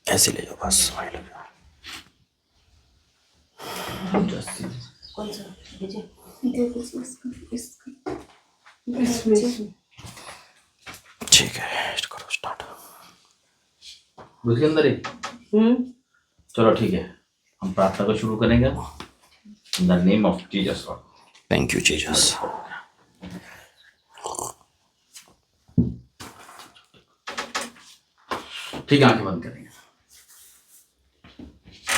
ऐसे ले जाओ बस। कौन सा ठीक है, करो स्टार्ट। उसके अंदर ही चलो ठीक है, हम प्रार्थना को शुरू करेंगे in the name of Jesus Lord. Thank you Jesus. ठीक है, आंखें बंद करेंगे।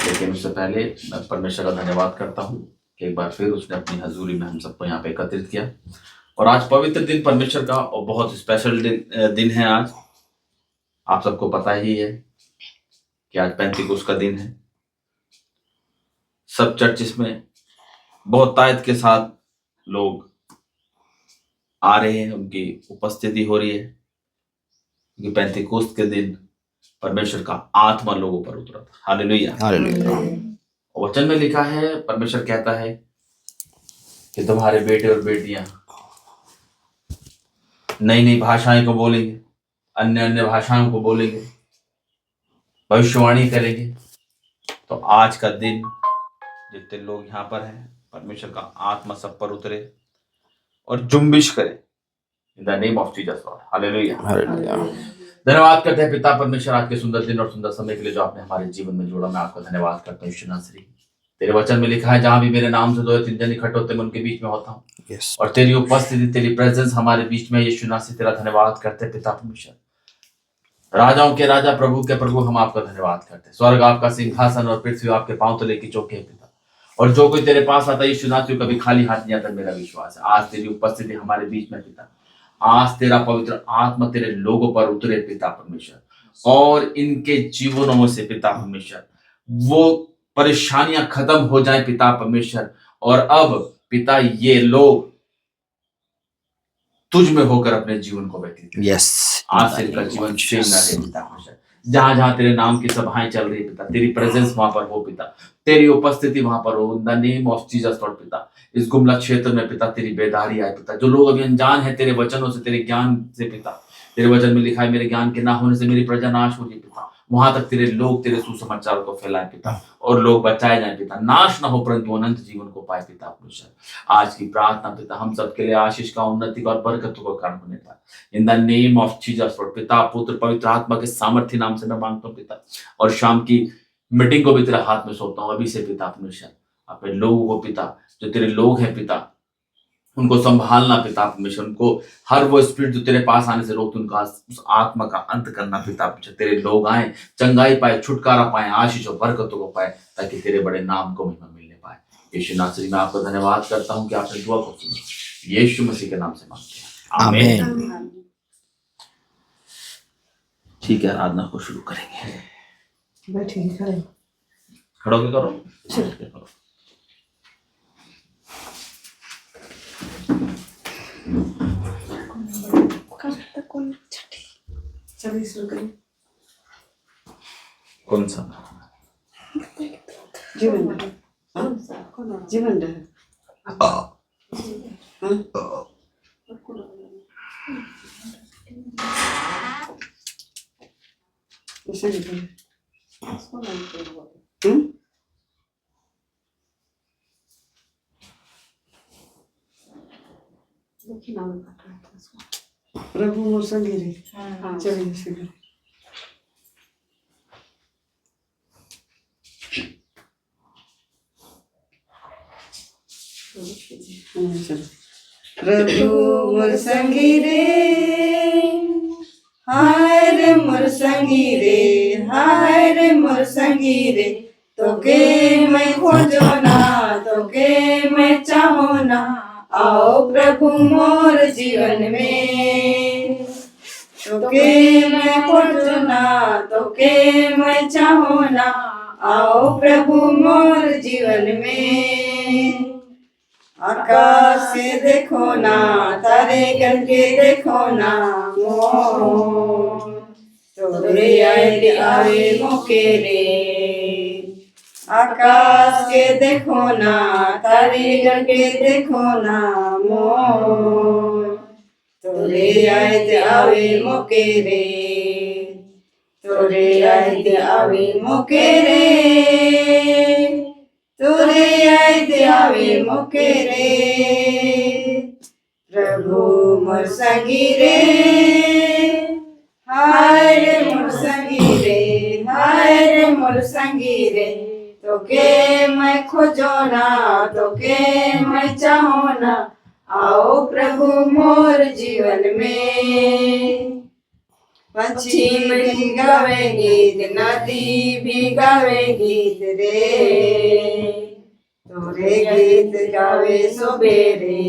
लेकिन उससे पहले मैं परमेश्वर का धन्यवाद करता हूँ कि एक बार फिर उसने अपनी हजूरी में हम सबको यहाँ पे एकत्रित किया। और आज पवित्र दिन परमेश्वर का और बहुत स्पेशल दिन है आज। आप सबको पता ही है कि आज पेंतिकुस्त का दिन है। सब चर्चिस में बहुत तायत के साथ लोग आ रहे हैं, उनकी उपस्थिति हो रही है, क्योंकि पेंतिकुस्त के दिन परमेश्वर का आत्मा लोगों पर उतरा था। हालेलुया। वचन में लिखा है, परमेश्वर कहता है कि तुम्हारे बेटे और बेटियां नई नई भाषाएं को बोलेंगे, अन्य अन्य भाषाओं को बोलेंगे, भविष्यवाणी करेंगे। तो आज का दिन जितने लोग यहाँ पर हैं, परमेश्वर का आत्मा सब पर उतरे और जुम्बिश करे in the name of Jesus Lord. Hallelujah. धन्यवाद करते हैं पिता परमेश्वर आज के सुंदर दिन और सुंदर समय के लिए जो आपने हमारे जीवन में जोड़ा। मैं आपका धन्यवाद करता हूँ यीशु नासरी। तेरे वचन में लिखा है, जहां भी मेरे नाम से 2 या 3 जन इकट्ठे होते हैं, मैं उनके बीच में होता हूँ। Yes. और तेरी उपस्थिति, तेरी प्रेजेंस हमारे बीच में। यीशु नासरी तेरा धन्यवाद करते हैं पिता परमेश्वर। राजाओं के राजा, प्रभु के प्रभु, हम आपका धन्यवाद करते हैं। स्वर्ग आपका सिंहासन और पृथ्वी आपके पांव तले की चौकी है पिता। और जो कोई तेरे पास आता है यीशु नासरी, कभी खाली हाथ नहीं आता, मेरा विश्वास है। आज तेरी उपस्थिति हमारे बीच में पिता। आज तेरा पवित्र आत्मा तेरे लोगों पर उतरे पिता परमेश्वर, और इनके जीवनों में से पिता परमेश्वर वो परेशानियां खत्म हो जाएं पिता परमेश्वर। और अब पिता ये लोग तुझ में होकर अपने जीवन को व्यतीत करें। Yes. आज से इनका जीवन सेम ना रहे पिता परमेश्वर। जहां जहां तेरे नाम की सभाएं चल रही है पिता, तेरी प्रेजेंस वहां पर हो पिता, तेरी उपस्थिति वहां पर हो in the name of Jesus Lord पिता। इस गुमला क्षेत्र में पिता तेरी बेदारी आए पिता। जो लोग अभी अनजान है तेरे वचनों से, तेरे ज्ञान से पिता, तेरे वचन में लिखा है, मेरे ज्ञान के ना होने से मेरी प्रजा नाश होगी पिता। वहां तक तेरे लोग तेरे सुसमाचार को फैलाए पिता, और लोग बचाए जाए पिता। नाश ना हो परंतु अनंत जीवन को पाए पिता परमेश्वर। आज की प्रार्थना पिता हम सबके लिए आशीष का, उन्नति का और बरकत का कारण होने पाए in the name of Jesus Lord पिता। पुत्र पवित्र आत्मा के सामर्थ्य नाम से मैं मांगता हूँ पिता। और शाम की मीटिंग को भी तेरे हाथ में सौंपता हूँ अभी से पिता परमेश्वर। अपने लोगों को पिता, जो तेरे लोग हैं पिता, उनको संभालना पिता परमेश्वर। उनको हर वो स्पिरिट जो तेरे पास आने से रोकती, उनका उस आत्मा का अंत करना पिता परमेश्वर। तेरे लोग आए, चंगाई पाए, छुटकारा पाए, आशीष और बरकतों को पाए, ताकि तेरे बड़े नाम को महिमा मिलने पाए। यीशु नासरी मैं आपको धन्यवाद करता हूँ कि आपने दुआ को सुना। यीशु मसीह के नाम से मांगते हैं, आमीन। ठीक है, आराधना को शुरू करेंगे। बैठिए, खड़े खड़ो के करो। चलिए शुरू करें। कौन सा? जीवन जीवन प्रभु मोर संगी रे। चलिए शुरू। प्रभु मोर संगी रे, हाय रे मोर संगी रे, हाय रे मोर संगी रे। तोके मैं खोजो ना, तोके मैं चाहो ना, आओ प्रभु मोर जीवन में। तोके मैं खोजो ना, तोके मैं चाहो ना, आओ प्रभु मोर जीवन में। आकाश से देखो ना, तारे गण के देखो ना, तोरे आए मौके रे। आकाश के देखो ना, तारे गण के देखो ना, मोर तोरे आए ते आवे मौके रे, तोरे आए ते आवे मौके रे, तोरे आए ते आवे मौके रे। प्रभु मोर संगी रे, हाय रे मोर संगी रे, हाय रे मोर संगी रे। तोके मैं खोजो ना, तोके मैं चाहो ना, आओ प्रभु मोर जीवन में। पंछी भी गावे गीत, नदी भी गावे गीत रे, तोरे गीत गावे सुबेरे।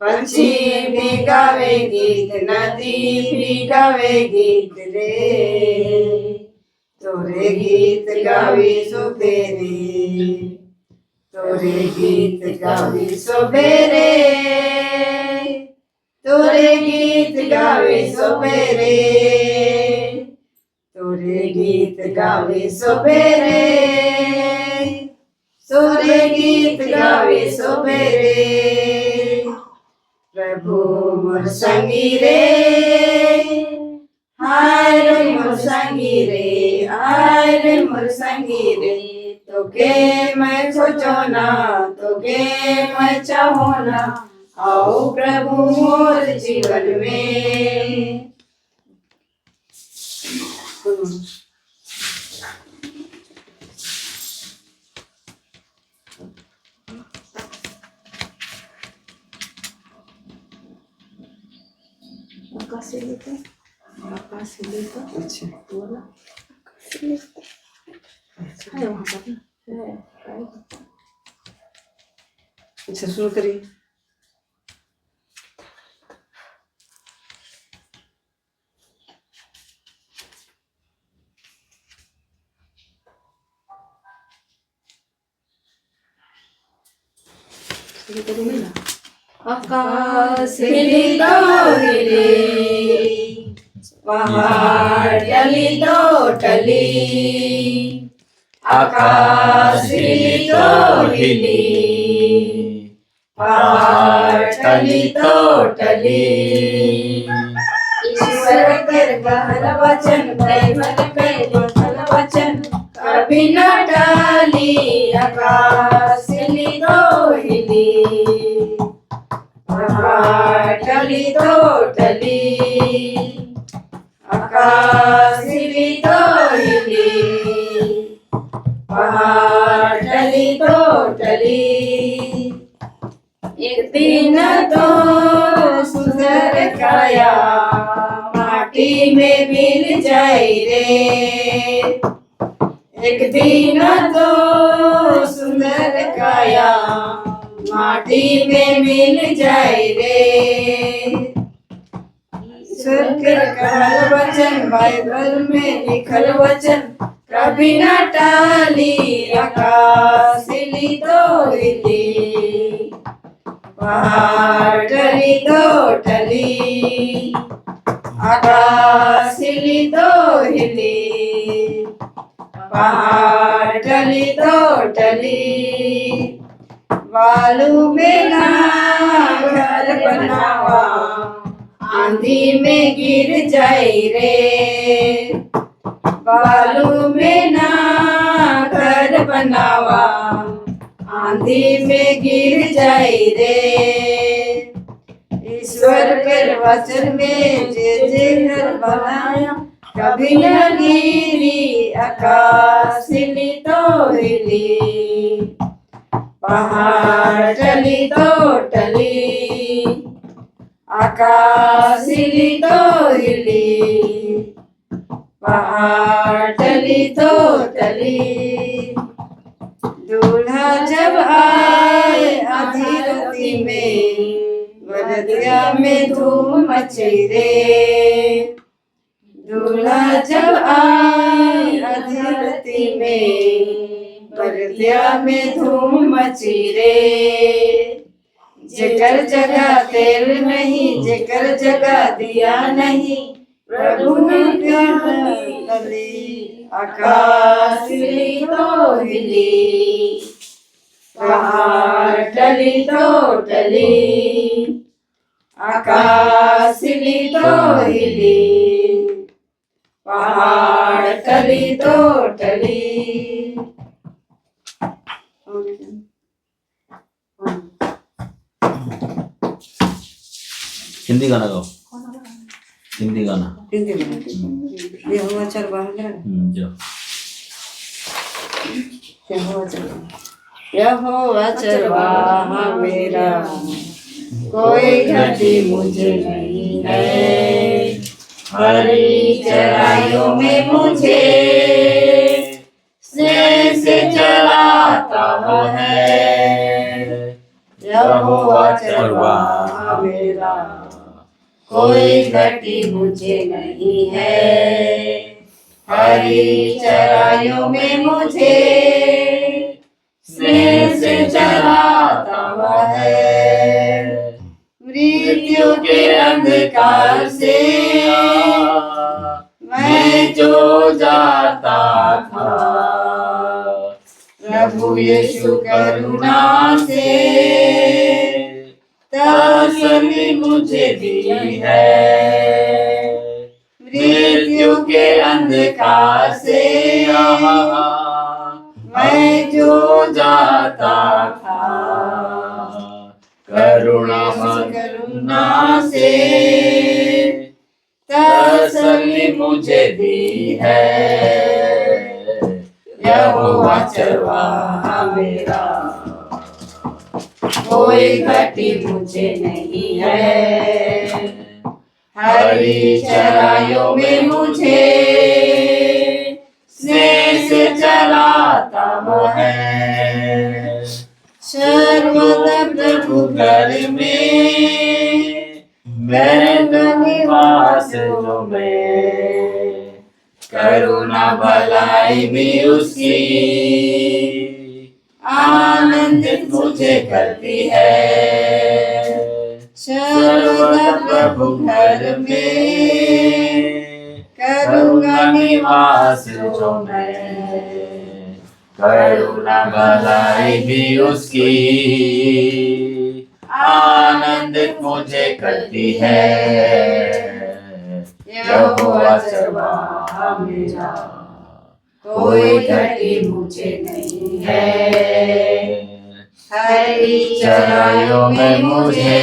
पंछी भी गावे गीत, नदी भी गावे गीत रे, तोरे गीत गावे सुबेरे, तोरे गीत गावे सुबेरे, तोरे गीत गावे सुबेरे, तोरे गीत गावे सुबेरे, तोरे गीत गावे सुबेरे। प्रभु मोर संगी रे, हाय रे मोर संगी रे, हाय रे मोर संगी रे। तोके मैं खोजो ना, तोके मैं चाहो ना, आओ प्रभु मोर जीवन में। अच्छा अच्छा शुरू करिए। आकाश हिली तो हिली, पहाड़ टली तो टली, आकाश हिली तो हिली, पहाड़ टली तो टली। ईश्वर कर कहल वचन, बाइबल पे लिखल वचन, कभी न टाली। आकाश हिली तो हिली, पहाड़ टली तो टली, आकाश हिली तो हिली, पहाड़ टली तो टली। एक दिन तो सुंदर काया माटी में मिल जाए रे, एक दिन तो सुंदर काया माटी में मिल जाए रे। ईश्वर के कहल वचन, बाइबल में लिखल वचन, कभी न टाली। आकाश हिली तो हिली, पहाड़ टली तो टली, आकाश हिली तो हिली, पहाड़ टली तो टली। बालू में ना घर बनावा, आंधी में गिर जाए रे, बालू में ना घर बनावा, आंधी में गिर जाए रे। ईश्वर के वचन में जे जे घर बनाया, कभी न गिरी। आकाश हिली तो हिली, पहाड़ टली तो टली, आकाश हिली तो हिली, पहाड़ टली तो टली। दूल्हा जब आए आधी राती में, बरतिया में धूम मची रे, दूल्हा जब आए आधी राती में, बरतिया में धूम मची रे। जेकर जगह तेल नहीं, जेकर जगह दिया नहीं, प्रभु ने टली। आकाश हिली तो हिली, पहाड़ टली तो टली, आकाश हिली तो हिली, पहाड़ टली तो टली। हिंदी गाना गाओ, हिंदी गाना। यहोवा चरवाहा जो यहोवा चरवाहा मेरा, कोई घटी मुझे नहीं है। हरी चराइयों में मुझे स्नेह से चलाता है। यहोवा चरवाहा मेरा, कोई घटी मुझे नहीं है। हरी चराइयों में मुझे स्नेह से चलाता है। मृत्यु के अंधकार से मैं जो जाता था, प्रभु यीशु करुणा से तसल्ली मुझे दी है। मृत्यु के अंधकार से मैं जो जाता था, करुणा से तसल्ली मुझे दी है। यहोवा चरवाहा मेरा, कोई घटी मुझे नहीं है। हरी चराइयों में मुझे स्नेह से चलाता है। सर्वदा प्रभु घर में मेरा निवास जो में, करुणा भलाई भी उसकी आनंदित मुझे करती है। सर्वदा प्रभु घर में करुणा निवास जो में, करुणा भलाई भी उसकी आनंदित मुझे करती है। यहोवा चरवाहा मेरा, कोई घटी मुझे नहीं है। हरी चराइयों में मुझे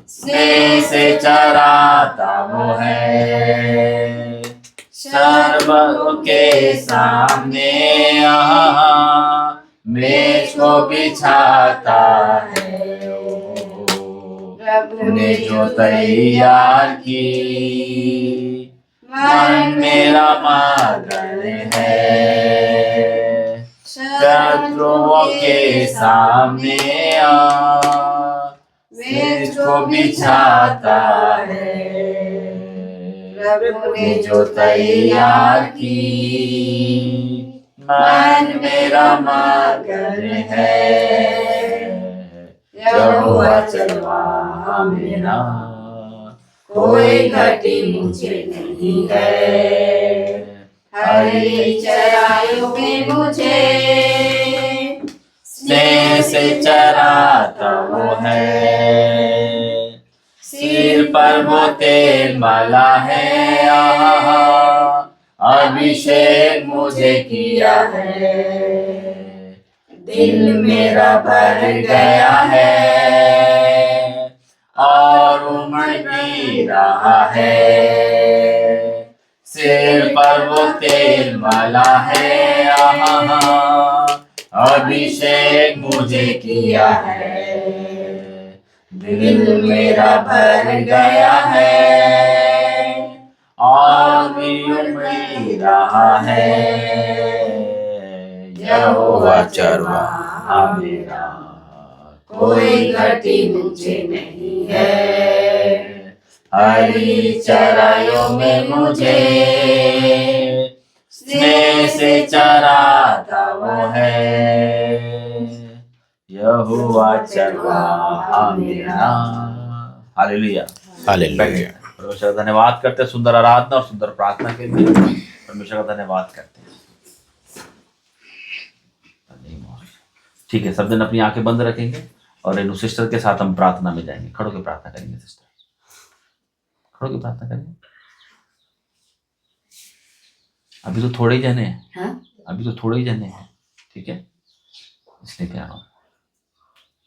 स्नेह से चराता वो है। सर्वों के सामने मेज को बिछाता है। प्रभु ने जो तैयार की, मन मेरा मगन है। शत्रुओं के सामने मेज को बिछाता है। प्रभु ने जो तैयार की, मन मेरा मगन है। यहोवा चरवाहा मेरा, कोई घटी मुझे नहीं है। हरी चराइयों में मुझे स्नेह से चराता वो है। सिर पर वो तेल मला है, अभिषेक मुझे किया है। दिल मेरा भर गया है और उमड़ भी रहा है। सिर पर वो तेल मला है, अभिषेक मुझे किया है। दिल मेरा भर गया है और भी उमड़ रहा है। यहोवा चरवाहा मेरा, कोई घटी मुझे नहीं है। हरी चराइयों में मुझे स्नेह से चराता वो है। यहोवा चरवाहा मेरा। Hallelujah, hallelujah. परमेश्वर का धन्यवाद करते हैं सुंदर आराधना और सुंदर प्रार्थना के लिए। परमेश्वर का धन्यवाद करते हैं। ठीक है, सब दिन अपनी आंखें बंद रखेंगे और रेनू सिस्टर के साथ हम प्रार्थना में जाएंगे। खड़ो के प्रार्थना करेंगे सिस्टर, खड़ो के प्रार्थना करेंगे। अभी तो थोड़े ही जने हैं, हाँ? अभी तो थोड़े ही जने हैं, ठीक है, इसलिए क्या हो।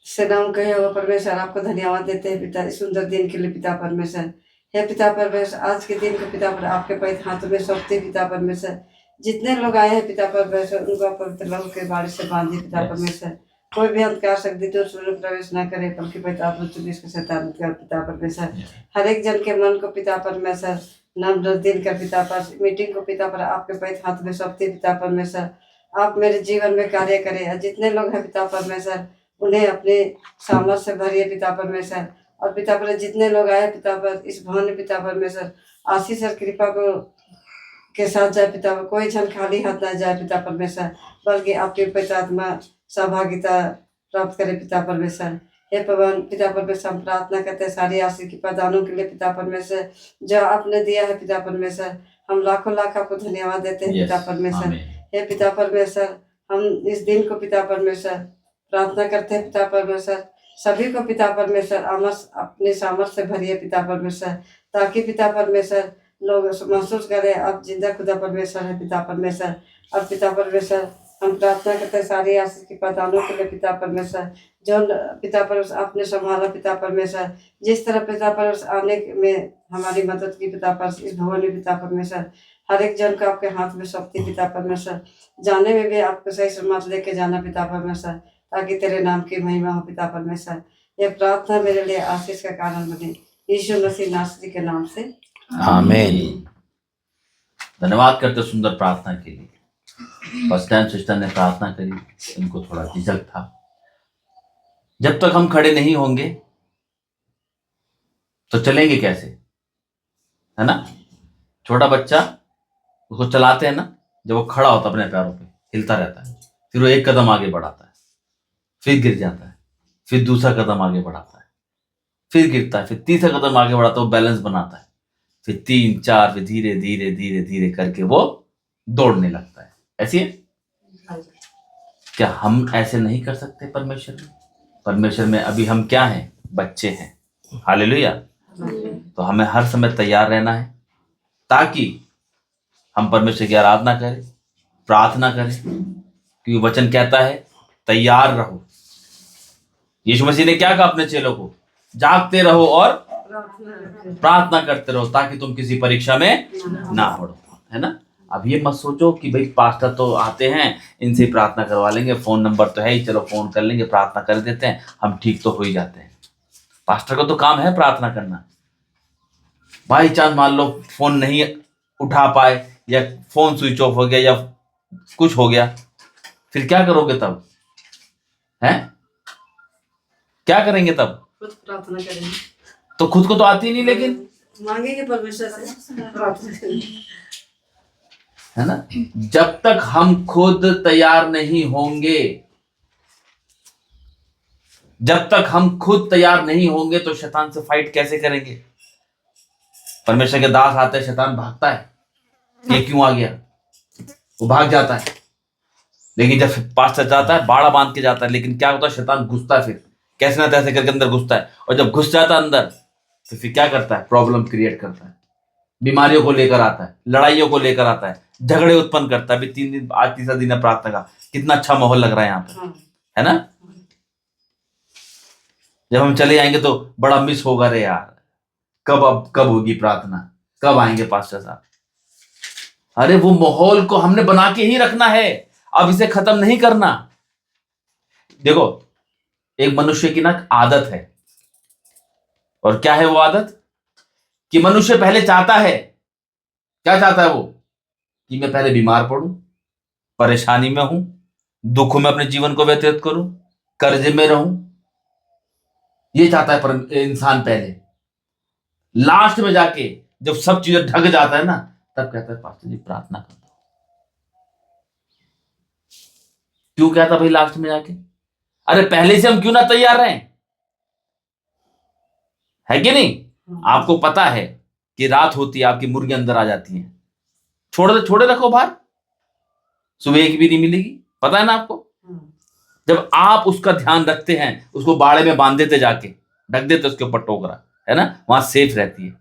सलाम कहे हो परमेश्वर, आपको धन्यवाद देते हैं पिता इस सुंदर दिन के लिए पिता परमेश्वर। हे पिता परमेश्वर, आज के दिन को पिता पर आपके पवित्र हाथों में सौंपते पिता परमेश्वर। जितने लोग आए हैं पिता परमेश्वर, उनको पवित्र लहू के बारिश से बांधे पिता परमेश्वर। कोई भी अंधकार शक्ति जो सूर्य प्रवेश न करे, बल्कि पवित्र आत्मा चुनिश के शैतान कर पिता परमेश्वर। हर एक जन के मन को पिता परमेश्वर नम्र दिन कर पिता पर मीटिंग को पिता पर आपके पवित्र हाथ में सौंपते पिता परमेश्वर। आप मेरे जीवन में कार्य करें, और जितने लोग हैं पिता परमेश्वर उन्हें अपने सामर्थ से भरिए पिता परमेश्वर। और पिता पर जितने लोग आए पिता पर इस भवन में पिता परमेश्वर आशीष और कृपा को के साथ जाए पिता पर। कोई क्षण खाली हाथ न जाए पिता परमेश्वर, बल्कि आपके पवित्र आत्मा सहभागिता प्राप्त करे पिता परमेश्वर। हे भगवान पिता परमेश्वर, हम प्रार्थना करते हैं सारी आशीष की प्रदानों के लिए पिता परमेश्वर जो आपने दिया है पिता परमेश्वर। हम लाखों लाख आपको धन्यवाद देते हैं पिता परमेश्वर। हे पिता परमेश्वर, हम इस दिन को पिता परमेश्वर प्रार्थना करते हैं पिता परमेश्वर। सभी को पिता परमेश्वर अपने सामर्थ से भरिए पिता परमेश्वर, ताकि पिता परमेश्वर लोग महसूस करें आप जिंदा खुदा परमेश्वर है पिता परमेश्वर। और पिता परमेश्वर, हम प्रार्थना करते हैं सारी आशीष की प्रदानों के लिए पिता परमेश्वर जो पिता परमेश्वर आपने संभाला पिता परमेश्वर। जिस तरह पिता परमेश्वर आने में हमारी मदद की पिता परमेश्वर इस भवन में पिता परमेश्वर, हर एक जन को आपके हाथ में सौंपती पिता परमेश्वर। जाने में भी आपको सही सलामत लेके जाना पिता परमेश्वर, ताकि तेरे नाम की महिमा हो पिता परमेश्वर। यह प्रार्थना मेरे लिए आशीष का कारण बने, यीशु मसीह नासरी के नाम से आमीन। धन्यवाद करते सुंदर प्रार्थना के लिए। फर्स्ट टाइम सिस्टर ने प्रार्थना करी, इनको थोड़ा झिझक था। जब तक हम खड़े नहीं होंगे तो चलेंगे कैसे, है ना। छोटा बच्चा उसको चलाते हैं ना, जब वो खड़ा होता अपने पैरों पे हिलता रहता है, फिर वो एक कदम आगे बढ़ाता है, फिर गिर जाता है, फिर दूसरा कदम आगे बढ़ाता है, फिर गिरता है, फिर तीसरा कदम आगे बढ़ाता है, वो बैलेंस बनाता है, फिर 3 4, फिर धीरे धीरे धीरे धीरे करके वो दौड़ने लगता है। ऐसी है क्या हम ऐसे नहीं कर सकते परमेश्वर में? परमेश्वर में अभी हम क्या हैं? बच्चे हैं। हालेलुया। तो हमें हर समय तैयार रहना है, ताकि हम परमेश्वर की आराधना करें, प्रार्थना करें, क्योंकि वचन कहता है तैयार रहो। यीशु मसीह ने क्या कहा अपने चेलों को? जागते रहो और प्रार्थना करते रहो, ताकि तुम किसी परीक्षा में ना पड़ो, है ना। अब ये मत सोचो कि भाई पास्टर तो आते हैं, इनसे प्रार्थना करवा लेंगे, फोन नंबर तो है ही, चलो फोन कर लेंगे, प्रार्थना कर देते हैं, हम ठीक तो हो ही जाते हैं। पास्टर का तो काम है प्रार्थना करना। बाई चांस मान लो फोन नहीं उठा पाए, या फोन स्विच ऑफ हो गया, या कुछ हो गया, फिर क्या करोगे तब? हैं? क्या करेंगे तब? खुद प्रार्थना करेंगे। तो खुद को तो आती नहीं, लेकिन मांगेंगे परमेश्वर से प्रार्थना करेंगे, है ना। जब तक हम खुद तैयार नहीं होंगे, जब तक हम खुद तैयार नहीं होंगे, तो शैतान से फाइट कैसे करेंगे? परमेश्वर के दास आते हैं, शैतान भागता है, ये क्यों आ गया, वो भाग जाता है। लेकिन जब पास्टर जाता है, बाड़ा बांध के जाता है, लेकिन क्या होता है? शैतान घुसता है, फिर कैसे ना तैसे करके अंदर घुसता है, और जब घुस जाता है अंदर, तो फिर क्या करता है? प्रॉब्लम क्रिएट करता है, बीमारियों को लेकर आता है, लड़ाइयों को लेकर आता है, झगड़े उत्पन्न करता है। अभी 3 दिन, आज तीसरा दिन है प्रार्थना का, कितना अच्छा माहौल लग रहा है यहाँ पे, है ना। जब हम चले जाएंगे तो बड़ा मिस होगा, रे यार कब होगी प्रार्थना, कब आएंगे पास्टर साहब। अरे वो माहौल को हमने बना के ही रखना है, अब इसे खत्म नहीं करना। देखो, एक मनुष्य की ना आदत है, और क्या है वो आदत? कि मनुष्य पहले चाहता है, क्या चाहता है वो? कि मैं पहले बीमार पड़ूं, परेशानी में हूं, दुख में अपने जीवन को व्यतीत करूं, कर्जे में रहूं, ये चाहता है पर इंसान पहले। लास्ट में जाके जब सब चीजें ढक जाता है ना, तब कहता है पास्टर जी प्रार्थना कर दो। क्यों कहता भाई लास्ट में जाके? अरे पहले से हम क्यों ना तैयार रहें, है कि नहीं? आपको पता है कि रात होती है, आपकी मुर्गी अंदर आ जाती है, छोड़े रखो बाहर, सुबह एक भी नहीं मिलेगी, पता है ना आपको। जब आप उसका ध्यान रखते हैं, उसको बाड़े में बांध देते, जाके ढक देते उसके ऊपर टोकरा, है ना, वहां सेफ रहती है।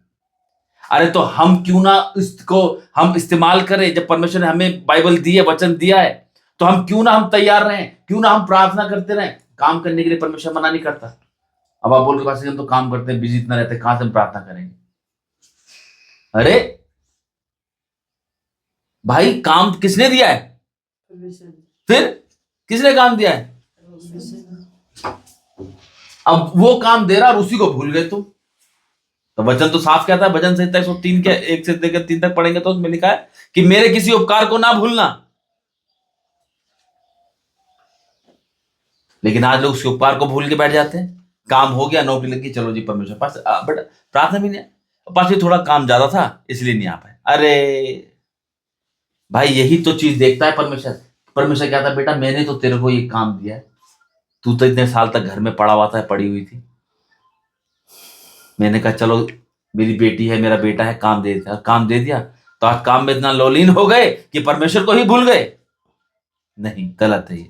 अरे तो हम क्यों ना इसको हम इस्तेमाल करें। जब परमेश्वर ने हमें बाइबल दी है, वचन दिया है, तो हम क्यों ना हम तैयार रहें, क्यों ना हम प्रार्थना करते रहें। काम करने के लिए परमेश्वर मना नहीं करता। अब आप बोल के पास हम तो काम करते हैं, बिजी इतना रहते हैं, कहां से हम प्रार्थना करेंगे। अरे भाई, काम किसने दिया है? फिर किसने काम दिया है? अब वो काम दे रहा और उसी को भूल गए तुम। तो वचन तो साफ कहता है, भजन संहिता 103 के 1 से लेकर 3 तक पढ़ेंगे तो उसमें लिखा है कि मेरे किसी उपकार को ना भूलना। लेकिन आज लोग उस उपकार को भूल के बैठ जाते हैं। काम हो गया, नौकरी लगी, चलो जी परमेश्वर पास, बट प्रार्थना भी नहीं। पास भी थोड़ा काम ज्यादा था इसलिए नहीं आ पाए। अरे भाई, यही तो चीज देखता है परमेश्वर। परमेश्वर कहता है बेटा, मैंने तो तेरे को ये काम दिया है, तू तो इतने साल तक घर में पड़ा हुआ था, पड़ी हुई थी। मैंने कहा चलो मेरी बेटी है, मेरा बेटा है, काम दे दिया। काम दे दिया तो आज काम में इतना लोलीन हो गए कि परमेश्वर को ही भूल गए। नहीं, गलत है ये।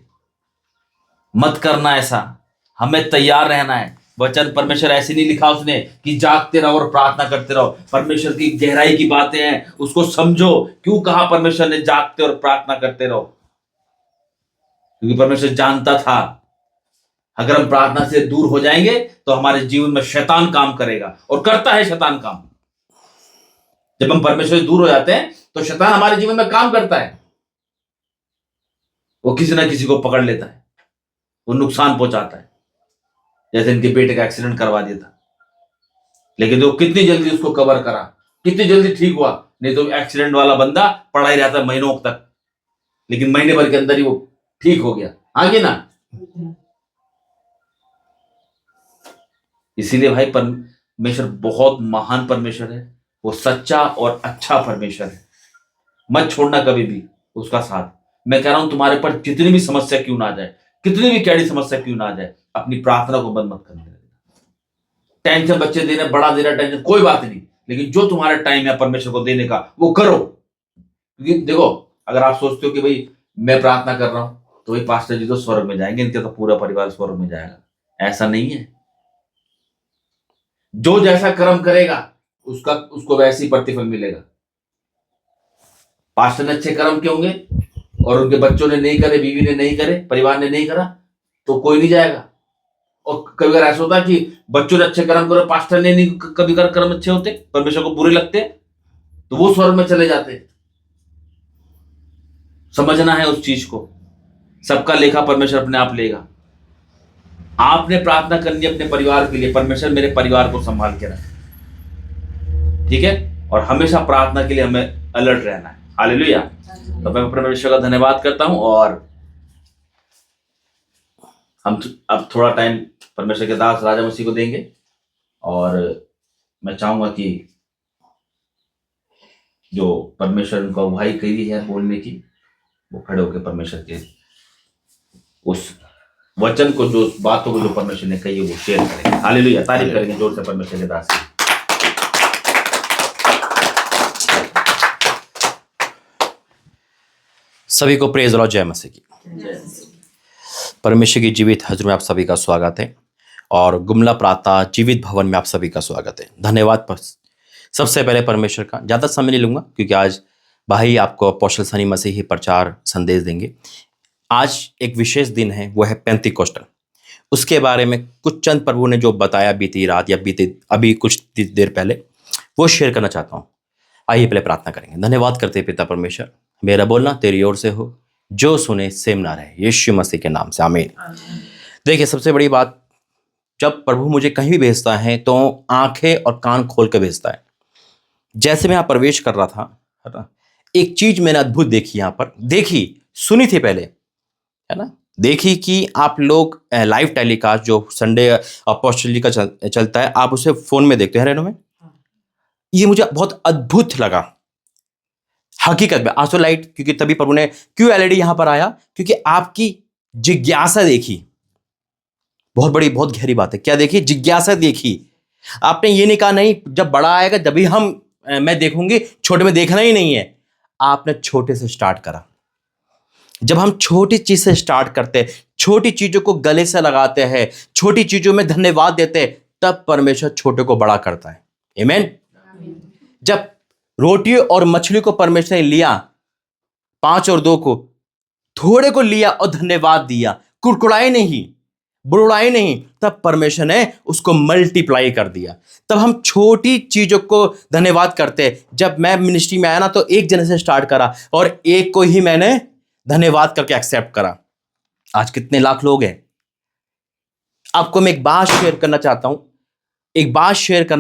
मत करना ऐसा। हमें तैयार रहना है। वचन परमेश्वर ऐसे नहीं लिखा उसने कि जागते रहो और प्रार्थना करते रहो। परमेश्वर की गहराई की बातें हैं, उसको समझो। क्यों कहा परमेश्वर ने जागते और प्रार्थना करते रहो? क्योंकि परमेश्वर जानता था अगर हम प्रार्थना से दूर हो जाएंगे तो हमारे जीवन में शैतान काम करेगा, और करता है शैतान काम। जब हम परमेश्वर से दूर हो जाते हैं तो शैतान हमारे जीवन में काम करता है। वो किसी ना किसी को पकड़ लेता है, वो नुकसान पहुंचाता है। जैसे इनके बेटे का एक्सीडेंट करवा दिया था, लेकिन वो कितनी जल्दी उसको कवर करा, कितनी जल्दी ठीक हुआ। नहीं तो एक्सीडेंट वाला बंदा पड़ा ही रहता महीनों तक, लेकिन महीने भर के अंदर ही वो ठीक हो गया। आगे ना, इसीलिए भाई परमेश्वर बहुत महान परमेश्वर है। वो सच्चा और अच्छा परमेश्वर है। मत छोड़ना कभी भी उसका साथ। मैं कह रहा हूं, तुम्हारे पर जितनी भी समस्या क्यों ना जाए, कितनी भी कैडी समस्या क्यों ना जाए, अपनी प्रार्थना को बंद मत करने देना। टेंशन बच्चे दे रहे, बड़ा दे रहा टेंशन, कोई बात नहीं, लेकिन जो तुम्हारा टाइम है परमेश्वर को देने का वो करो। क्योंकि देखो, अगर आप सोचते हो कि भाई मैं प्रार्थना कर रहा हूं तो भाई पास्टर जी तो स्वर्ग में जाएंगे, इनके तो पूरा परिवार स्वर्ग में जाएगा, ऐसा नहीं है। जो जैसा कर्म करेगा उसको वैसे ही प्रतिफल मिलेगा। पास्टर ने अच्छे कर्म किए होंगे और उनके बच्चों ने नहीं करे, बीवी ने नहीं करे, परिवार ने नहीं करा, तो कोई नहीं जाएगा। और कभी अगर ऐसा होता कि बच्चों ने अच्छे कर्म करे, पास्टर ने नहीं कभी कर्म अच्छे होते, परमेश्वर को बुरे लगते, तो वो स्वर्ग में चले जाते। समझना है उस चीज को। सबका लेखा परमेश्वर अपने आप लेगा। आपने प्रार्थना करनी है अपने परिवार के लिए, परमेश्वर मेरे परिवार को संभाल के रखे, ठीक है। और हमेशा प्रार्थना के लिए हमें अलर्ट रहना है। हालेलुया। तो मैं परमेश्वर का धन्यवाद करता हूं, और हम अब थोड़ा टाइम परमेश्वर के दास राजा मसीह को देंगे। और मैं चाहूंगा कि जो परमेश्वर उनको अगुवाई करी है बोलने की, वो खड़े होकर परमेश्वर के उस वचन को, जो बातों को जो परमेश्वर ने कही है, वो शेयर करेंगे। हालेलुया। तारीफ करेंगे जोर से परमेश्वर के दास की। सभी को प्रेज और जय मसीह की। परमेश्वर की जीवित हजर में आप सभी का स्वागत है, और गुमला प्राता जीवित भवन में आप सभी का स्वागत है। धन्यवाद। सबसे पहले परमेश्वर का ज़्यादा समय नहीं लूँगा, क्योंकि आज भाई आपको अपोस्तल सनी मसीही प्रचार संदेश देंगे। आज एक विशेष दिन है, वो है पेंतीकोस्टल। उसके बारे में कुछ चंद प्रभु ने जो बताया बीती रात या बीते अभी कुछ देर पहले, वो शेयर करना चाहता हूँ। आइए पहले प्रार्थना करेंगे। धन्यवाद करते पिता परमेश्वर, मेरा बोलना तेरी ओर से हो, जो सुने सेम ना रहे, यीशु मसीह के नाम से आमीन। देखिए, सबसे बड़ी बात, जब प्रभु मुझे कहीं भी भेजता है तो आंखें और कान खोल के भेजता है। जैसे मैं यहाँ प्रवेश कर रहा था, है ना, एक चीज मैंने अद्भुत देखी, यहाँ पर देखी, सुनी थी पहले, है ना, देखी कि आप लोग लाइव टेलीकास्ट जो संडे अपोस्टल जी का चलता है, आप उसे फोन में देखते हैं रेनो में। ये मुझे बहुत अद्भुत लगा हकीकत में। आंसू लाइट, क्योंकि तभी प्रभु ने क्यों एलईडी यहां पर आया, क्योंकि आपकी जिज्ञासा देखी। बहुत बड़ी, बहुत गहरी बात है। क्या देखी? जिज्ञासा देखी। आपने ये नहीं कहा नहीं जब बड़ा आएगा जब भी मैं देखूंगी, छोटे में देखना ही नहीं है। आपने छोटे से स्टार्ट करा। जब हम छोटी चीज से स्टार्ट करते हैं, छोटी चीजों को गले से लगाते हैं, छोटी चीजों में धन्यवाद देते हैं, तब परमेश्वर छोटे को बड़ा करता है। आमीन। जब रोटी और मछली को परमेश्वर ने लिया, 5 और 2 को, थोड़े को लिया और धन्यवाद दिया, कुड़कुड़ाए नहीं, बुड़ाए नहीं, तब परमेश्वर ने उसको मल्टीप्लाई कर दिया। तब हम छोटी चीजों को धन्यवाद करते हैं। जब मैं मिनिस्ट्री में आया ना, तो एक जने से स्टार्ट करा और एक को ही मैंने धन्यवाद करके एक्सेप्ट करा। आज कितने लाख लोग हैं। आपको मैं एक बात शेयर करना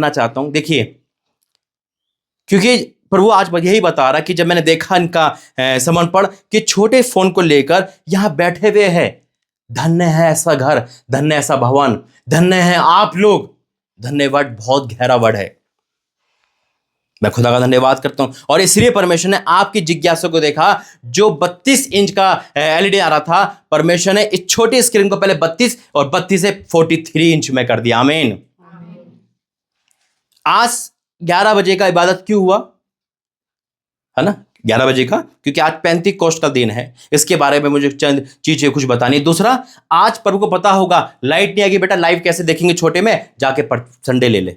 चाहता हूं, देखिए, क्योंकि प्रभु आज यही बता रहा कि जब मैंने देखा इनका समर्पण कि छोटे फोन को लेकर यहां बैठे हुए हैं, धन्य है ऐसा घर, धन्य ऐसा भवन, धन्य है आप लोग। धन्य वर्ड बहुत गहरा वर्ड है। मैं खुदा का धन्यवाद करता हूं। और इसलिए परमेश्वर ने आपकी जिज्ञासा को देखा। जो 32 इंच का एलईडी आ रहा था, परमेश्वर ने इस छोटी स्क्रीन को पहले 32 और 32 से 43 इंच में कर दिया। आमीन। आज 11 बजे का इबादत क्यों हुआ है ना, 11 बजे का, क्योंकि आज पेंतीकोस्ट का दिन है। इसके बारे में मुझे चंद चीजें कुछ बतानी। दूसरा, आज प्रभु को पता होगा लाइट नहीं आएगी, बेटा लाइव कैसे देखेंगे छोटे में, जाके संडे ले ले।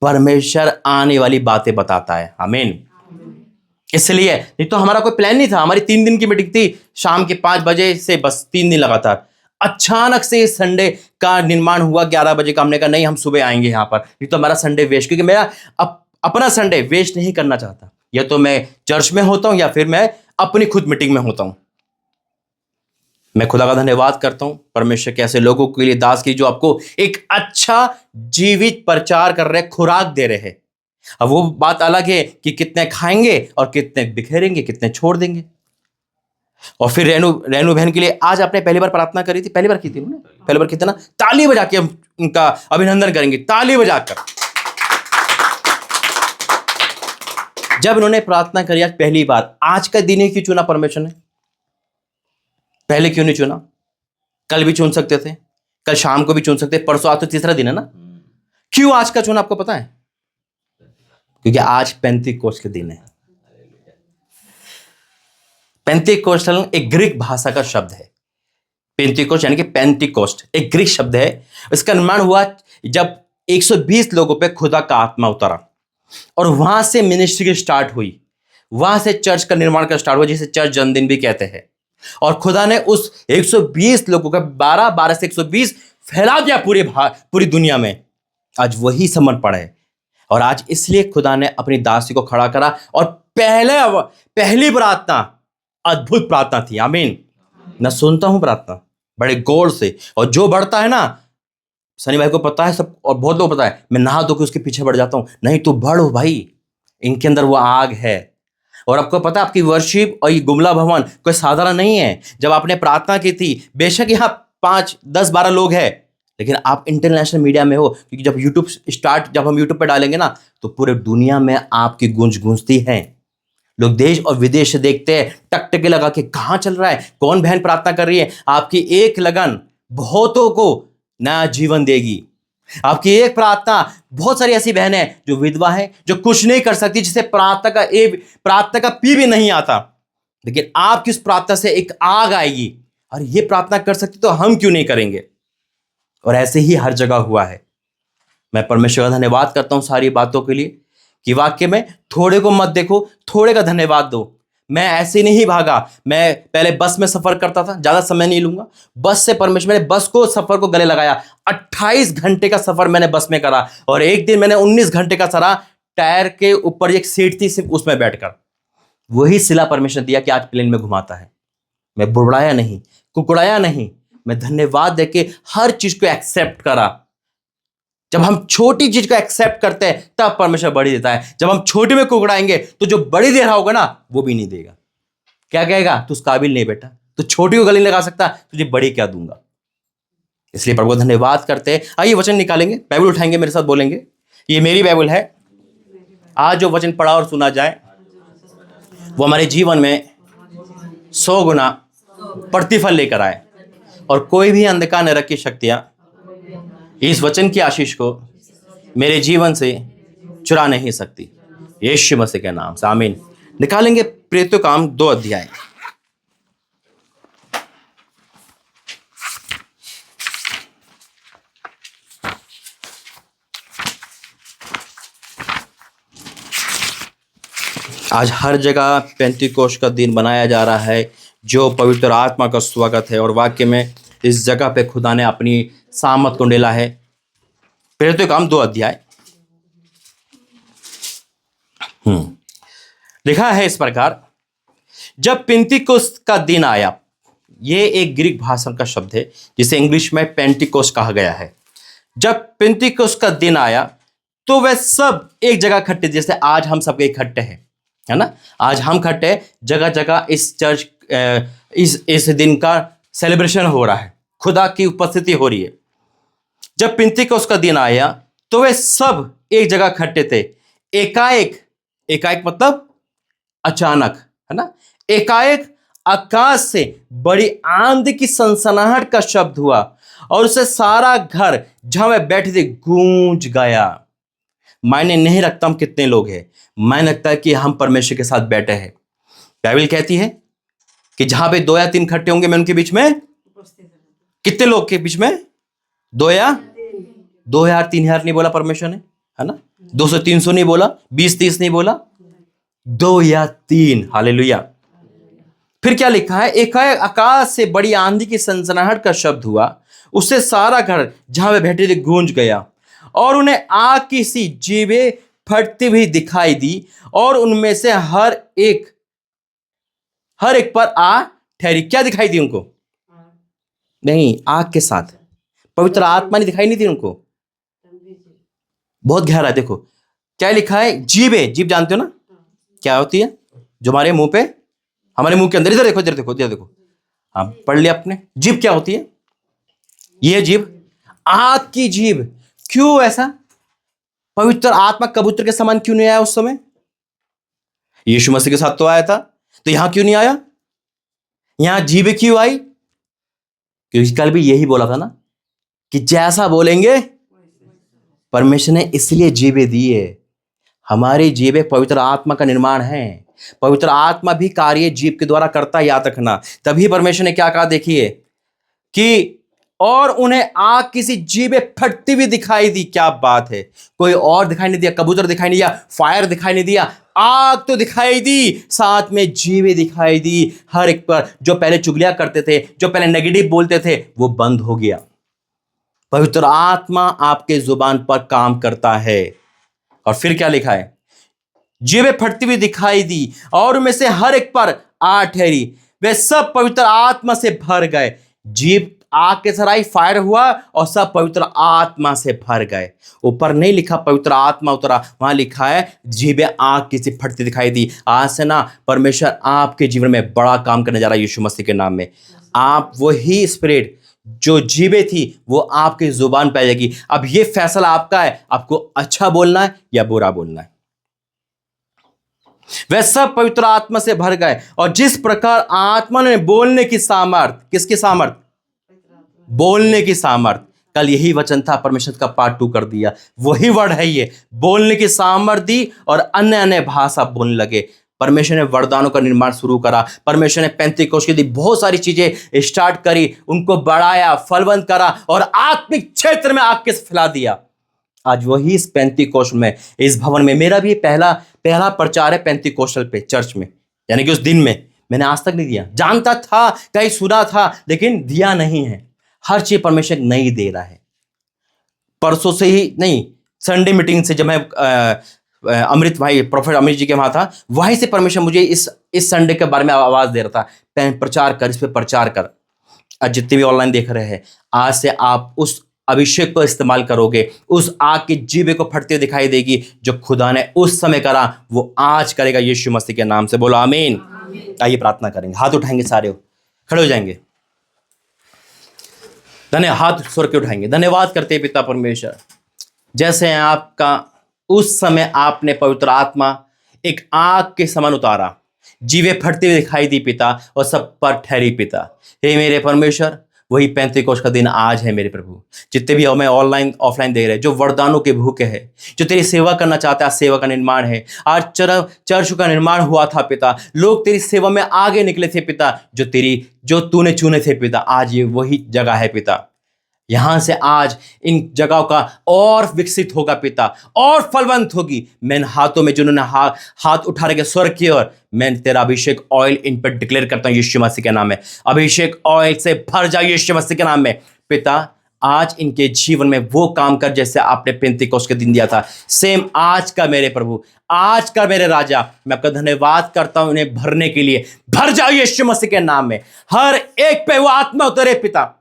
परमेश्वर आने वाली बातें बताता है। आमीन। इसलिए, नहीं तो हमारा कोई प्लान नहीं था। हमारी 3 दिन की मीटिंग थी, शाम के 5 बजे से, बस 3 दिन लगातार। अचानक से संडे का निर्माण हुआ 11 बजे का। हमने कहा नहीं, हम सुबह आएंगे यहाँ पर, नहीं तो हमारा संडे वेस्ट, क्योंकि मेरा अपना संडे वेस्ट नहीं करना चाहता। या तो मैं चर्च में होता हूं या फिर मैं अपनी खुद मीटिंग में होता हूं। मैं खुदा का धन्यवाद करता हूं परमेश्वर के ऐसे लोगों के लिए, दास की, जो आपको एक अच्छा जीवित प्रचार कर रहे, खुराक दे रहे हैं। अब वो बात अलग है कि कितने खाएंगे और कितने बिखेरेंगे, कितने छोड़ देंगे। और फिर रेनू बहन के लिए आज आपने पहली बार प्रार्थना करी थी, पहली बार की थी उन्होंने, पहली बार की थी ना। ताली बजा के हम उनका अभिनंदन करेंगे, ताली बजाकर। जब उन्होंने प्रार्थना करी आज पहली बार, आज का दिन ही क्यों चुना परमेश्वर ने? पहले क्यों नहीं चुना? कल भी चुन सकते थे, कल शाम को भी चुन सकते, परसों। आज तो तीसरा दिन है ना। क्यों आज का चुना, आपको पता है? क्योंकि आज पेंतीकोस्ट के दिन है। पेंतीकोस्टल एक ग्रीक भाषा का शब्द है। पेंतीकोस्ट यानी कि पेंटीकोस्ट एक ग्रीक शब्द है। इसका निर्माण हुआ जब 120 लोगों पे खुदा का आत्मा उतरा और वहां से मिनिस्ट्री की स्टार्ट हुई, वहां से चर्च का निर्माण का स्टार्ट हुआ, जिसे चर्च जन्मदिन भी कहते हैं। और खुदा ने उस 120 लोगों का 12 से 120 फैला दिया पूरी दुनिया में। आज वही समर्पण है। और आज इसलिए खुदा ने अपनी दासी को खड़ा करा। और पहली प्रार्थना अद्भुत प्रार्थना थी। आमीन। मैं सुनता हूं प्रार्थना बड़े गौर से, और जो बढ़ता है ना, सनी भाई को पता है सब, और बहुत लोग पता है, मैं नहा धो के उसके पीछे बढ़ जाता हूं। नहीं, तू बढ़ो भाई, इनके अंदर वो आग है। और आपको पता है, आपकी वर्शिप और ये गुमला भवन कोई साधारण नहीं है। जब आपने प्रार्थना की थी, बेशक यहाँ 5, 10, 12 लोग हैं, लेकिन आप इंटरनेशनल मीडिया में हो। क्योंकि जब हम यूट्यूब पे डालेंगे ना, तो पूरे दुनिया में आपकी गूंजती है। लोग देश और विदेश से देखते हैं, टकटके लगा के कहाँ चल रहा है, कौन बहन प्रार्थना कर रही है। आपकी एक लगन बहुतों को नया जीवन देगी। आपकी एक प्रार्थना, बहुत सारी ऐसी बहनें हैं जो विधवा है, जो कुछ नहीं कर सकती, जिसे प्रार्थना का पी भी नहीं आता, लेकिन आपकी उस प्रार्थना से एक आग आएगी। और ये प्रार्थना कर सकती तो हम क्यों नहीं करेंगे? और ऐसे ही हर जगह हुआ है। मैं परमेश्वर का धन्यवाद करता हूं सारी बातों के लिए, कि वाक्य में थोड़े को मत देखो, थोड़े का धन्यवाद दो। मैं ऐसे नहीं भागा। मैं पहले बस में सफर करता था, ज्यादा समय नहीं लूंगा। बस से परमेश्वर, मैंने बस को सफर को गले लगाया। 28 घंटे का सफर मैंने बस में करा, और एक दिन मैंने 19 घंटे का सरा। टायर के ऊपर एक सीट थी, सिर्फ उसमें बैठकर। वही सिला परमेश्वर दिया कि आज प्लेन में घुमाता है। मैं बुड़बुड़ाया नहीं, कुकड़ाया नहीं, मैं धन्यवाद देके हर चीज को एक्सेप्ट करा। जब हम छोटी चीज को एक्सेप्ट करते हैं, तब परमेश्वर बड़ी देता है। जब हम छोटे में कुकड़ाएंगे, तो जो बड़ी दे रहा होगा ना, वो भी नहीं देगा। क्या कहेगा? तू उस काबिल नहीं बेटा, तो छोटी को गले नहीं लगा सकता, तुझे बड़ी क्या दूंगा। इसलिए प्रभु को धन्यवाद करते हैं। आइए वचन निकालेंगे, बाइबल उठाएंगे, मेरे साथ बोलेंगे। ये मेरी बाइबल है। आज जो वचन पढ़ा और सुना जाए, वो हमारे जीवन में 100 गुना प्रतिफल लेकर आए। और कोई भी अंधकार नरक की शक्तियां इस वचन की आशीष को मेरे जीवन से चुरा नहीं सकती, यीशु मसीह के नाम से। आमीन। निकालेंगे प्रेरितों काम 2 अध्याय। आज हर जगह पेंतिकोस्त का दिन मनाया जा रहा है, जो पवित्र आत्मा का स्वागत है। और वाक्य में इस जगह पे खुदा ने अपनी सामत को डाला है। पहले तो काम 2 अध्याय लिखा है इस प्रकार, जब पेंतिकोस्त का दिन आया, ये एक ग्रीक भाषा का शब्द है जिसे इंग्लिश में पेंटिकोस्ट कहा गया है। जब पेंतिकोस्त का दिन आया तो वे सब एक जगह इकट्ठे, जैसे आज हम सब इकट्ठे हैं, है ना। आज हम इकट्ठे जगह जगह इस चर्च इस दिन का सेलिब्रेशन हो रहा है, खुदा की उपस्थिति हो रही है। जब पेंतिकोस्त का दिन आया तो वे सब एक जगह इकट्ठे थे। एकाएक मतलब अचानक, है ना। एकाएक आकाश से बड़ी आंधी की सनसनाहट का शब्द हुआ और उससे सारा घर जहां वे बैठे थे गूंज गया। मायने नहीं रखता हम कितने लोग हैं, मायने रखता है कि हम परमेश्वर के साथ बैठे हैं। बाइबल कहती है कि जहां पे 2 या 3 इकट्ठे होंगे, मैं उनके बीच में, कितने लोग के बीच में? 2 या 3,000 नहीं बोला परमेश्वर ने, है ना। 200-300 नहीं बोला, 20-30 नहीं बोला, 2 या 3। हालेलुया। फिर क्या लिखा है? एकाएक आकाश से बड़ी आंधी की सनसनाहट का शब्द हुआ, उससे सारा घर जहां वे बैठे थे गूंज गया और उन्हें आग की सी जीभें फटती हुई दिखाई दी और उनमें से हर एक पर आ ठहरी। क्या दिखाई दी उनको? नहीं, आग के साथ पवित्र आत्मा ने दिखाई नहीं दी उनको। बहुत गहरा है। देखो क्या लिखा है, जीभ जानते हो ना क्या होती है? जो हमारे मुंह पे, हमारे मुंह के अंदर, इधर देखो, इधर देखो, इधर देखो, हाँ पढ़ लिया आपने। जीभ क्या होती है? ये जीभ, आग की जीभ। क्यों ऐसा? पवित्र आत्मा कबूतर के समान क्यों नहीं आया उस समय? यीशु मसीह के साथ तो आया था, तो यहां क्यों नहीं आया? यहां जीभ क्यों आई? क्योंकि कल भी यही बोला था ना कि जैसा बोलेंगे, परमेश्वर ने इसलिए जीभें दी है। हमारी जीभें पवित्र आत्मा का निर्माण है। पवित्र आत्मा भी कार्य जीभ के द्वारा करता है, याद रखना। तभी परमेश्वर ने क्या कहा, देखिए कि और उन्हें आग किसी जीभें फटती हुई दिखाई दी। क्या बात है! कोई और दिखाई नहीं दिया, कबूतर दिखाई नहीं दिया, फायर दिखाई नहीं दिया, आग तो दिखाई दी, साथ में जीभें दिखाई दी। हर एक पर जो पहले चुगलियां करते थे, जो पहले नेगेटिव बोलते थे, वो बंद हो गया। पवित्र आत्मा आपके जुबान पर काम करता है। और फिर क्या लिखा है? जीभें फटती हुई दिखाई दी और उनमें से हर एक पर आ ठहरी। वे सब पवित्र आत्मा से भर गए। जीभ आग के सराई फायर हुआ और सब पवित्र आत्मा से भर गए। ऊपर नहीं लिखा पवित्र आत्मा उतरा, वहां लिखा है जीभें आग की सी फटती दिखाई दी। आज से ना परमेश्वर आपके जीवन में बड़ा काम करने जा रहा है यीशु मसीह के नाम में। आप वही स्पिरिट जो जीभें थी वो आपकी जुबान पे आ जाएगी। अब ये फैसला आपका है, आपको अच्छा बोलना है या बुरा बोलना है। वह सब पवित्र आत्मा से भर गए और जिस प्रकार आत्मा ने बोलने की सामर्थ, किसकी सामर्थ? बोलने की सामर्थ। कल यही वचन था, परमेश्वर का पार्ट 2 कर दिया। वही वर्ड है ये, बोलने की सामर्थ दी और अन्य अन्य भाषा बोलने लगे। परमेश्वर ने वरदानों का निर्माण शुरू करा। परमेश्वर ने पेंतीकोस्त के दिन बहुत सारी चीजें स्टार्ट करी, उनको बढ़ाया, फलवंत करा और आत्मिक क्षेत्र में आग के फैला दिया। आज वही इस पेंतीकोस्त में, इस भवन में, मेरा भी पहला प्रचार है पेंतीकोस्टल पे चर्च में, यानी कि उस दिन में मैंने आज तक नहीं दिया। जानता था, कहीं सुना था, लेकिन दिया नहीं है। हर चीज परमेश्वर नहीं दे रहा है। परसों से ही नहीं, संडे मीटिंग से जब मैं अमृत भाई, प्रोफेसर अमृत जी के वहां था, वहीं से परमेश्वर मुझे इस संडे के बारे में आवाज दे रहा था, प्रचार कर, इस पे प्रचार कर। आज जितने भी ऑनलाइन देख रहे हैं, आज से आप उस अभिषेक को इस्तेमाल करोगे, उस आग की जीभे को फटते दिखाई देगी। जो खुदा ने उस समय करा वो आज करेगा यीशु मसीह के नाम से। बोलो आमीन। आइए प्रार्थना करेंगे, हाथ उठाएंगे, सारे खड़े हो जाएंगे। हाथ स्वर के उठाएंगे। धन्यवाद करते हैं पिता परमेश्वर, जैसे आपका उस समय आपने पवित्र आत्मा एक आग के समान उतारा, जीवे फटती हुई दिखाई दी पिता, और सब पर ठहरी पिता। हे मेरे परमेश्वर, वही पेंतीकोस्त का दिन आज है मेरे प्रभु। जितने भी हमें ऑनलाइन ऑफलाइन देख रहे हैं, जो वरदानों के भूखे हैं, जो तेरी सेवा करना चाहता है, सेवा का निर्माण है। आज चर्च का निर्माण हुआ था पिता, लोग तेरी सेवा में आगे निकले थे पिता, जो तूने चुने थे पिता। आज ये वही जगह है पिता। यहां से आज इन जगहों का और विकसित होगा पिता, और फलवंत होगी। मैं इन हाथों में जिन्होंने हाथ उठा रखे स्वर्ग की ओर, मैं तेरा अभिषेक ऑयल इन पर डिक्लेयर करता हूं यीशु मसीह के नाम में। अभिषेक ऑयल से भर जाए यीशु मसीह के नाम में। पिता आज इनके जीवन में वो काम कर जैसे आपने पेंतीकोस्त के दिन दिया था, सेम आज का मेरे प्रभु, आज का मेरे राजा। मैं आपका धन्यवाद करता हूं इन्हें भरने के लिए। भर जाओ यीशु मसीह के नाम में। हर एक पे वो आत्मा उतरे पिता,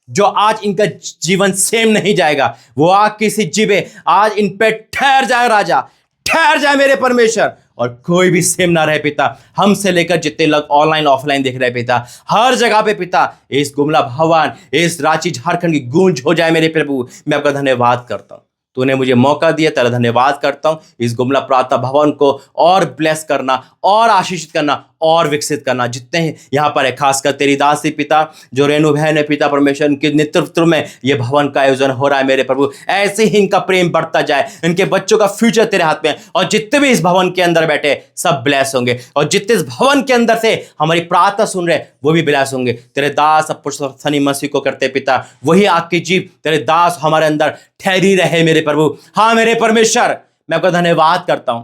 जो आज इनका जीवन सेम नहीं जाएगा, वो आग की सी जीवे आज इन पे ठहर जाए राजा, ठहर जाए मेरे परमेश्वर, और कोई भी सेम ना रहे पिता। हमसे लेकर जितने लोग ऑनलाइन ऑफलाइन देख रहे हैं पिता, हर जगह पे पिता इस गुमला भवन, इस रांची झारखंड की गूंज हो जाए मेरे प्रभु। मैं आपका धन्यवाद करता हूं, तूने मुझे मौका दिया, तेरा धन्यवाद करता हूं। इस गुमला प्रार्थना भवन को और ब्लेस करना, और आशीषित करना, और विकसित करना। जितने हैं यहाँ पर है, खासकर तेरी दासी पिता जो रेणु बहन है पिता परमेश्वर, उनके नेतृत्व में ये भवन का आयोजन हो रहा है मेरे प्रभु। ऐसे ही इनका प्रेम बढ़ता जाए, इनके बच्चों का फ्यूचर तेरे हाथ में है, और जितने भी इस भवन के अंदर बैठे सब ब्लेस होंगे, और जितने इस भवन के अंदर से हमारी प्रार्थना सुन रहे वो भी ब्लेस होंगे। तेरे दास अपोस्तल सनी मसीह को करते पिता, वही आपकी जीव तेरे दास हमारे अंदर ठहरी रहे मेरे प्रभु। हाँ मेरे परमेश्वर, मैं आपका धन्यवाद करता हूं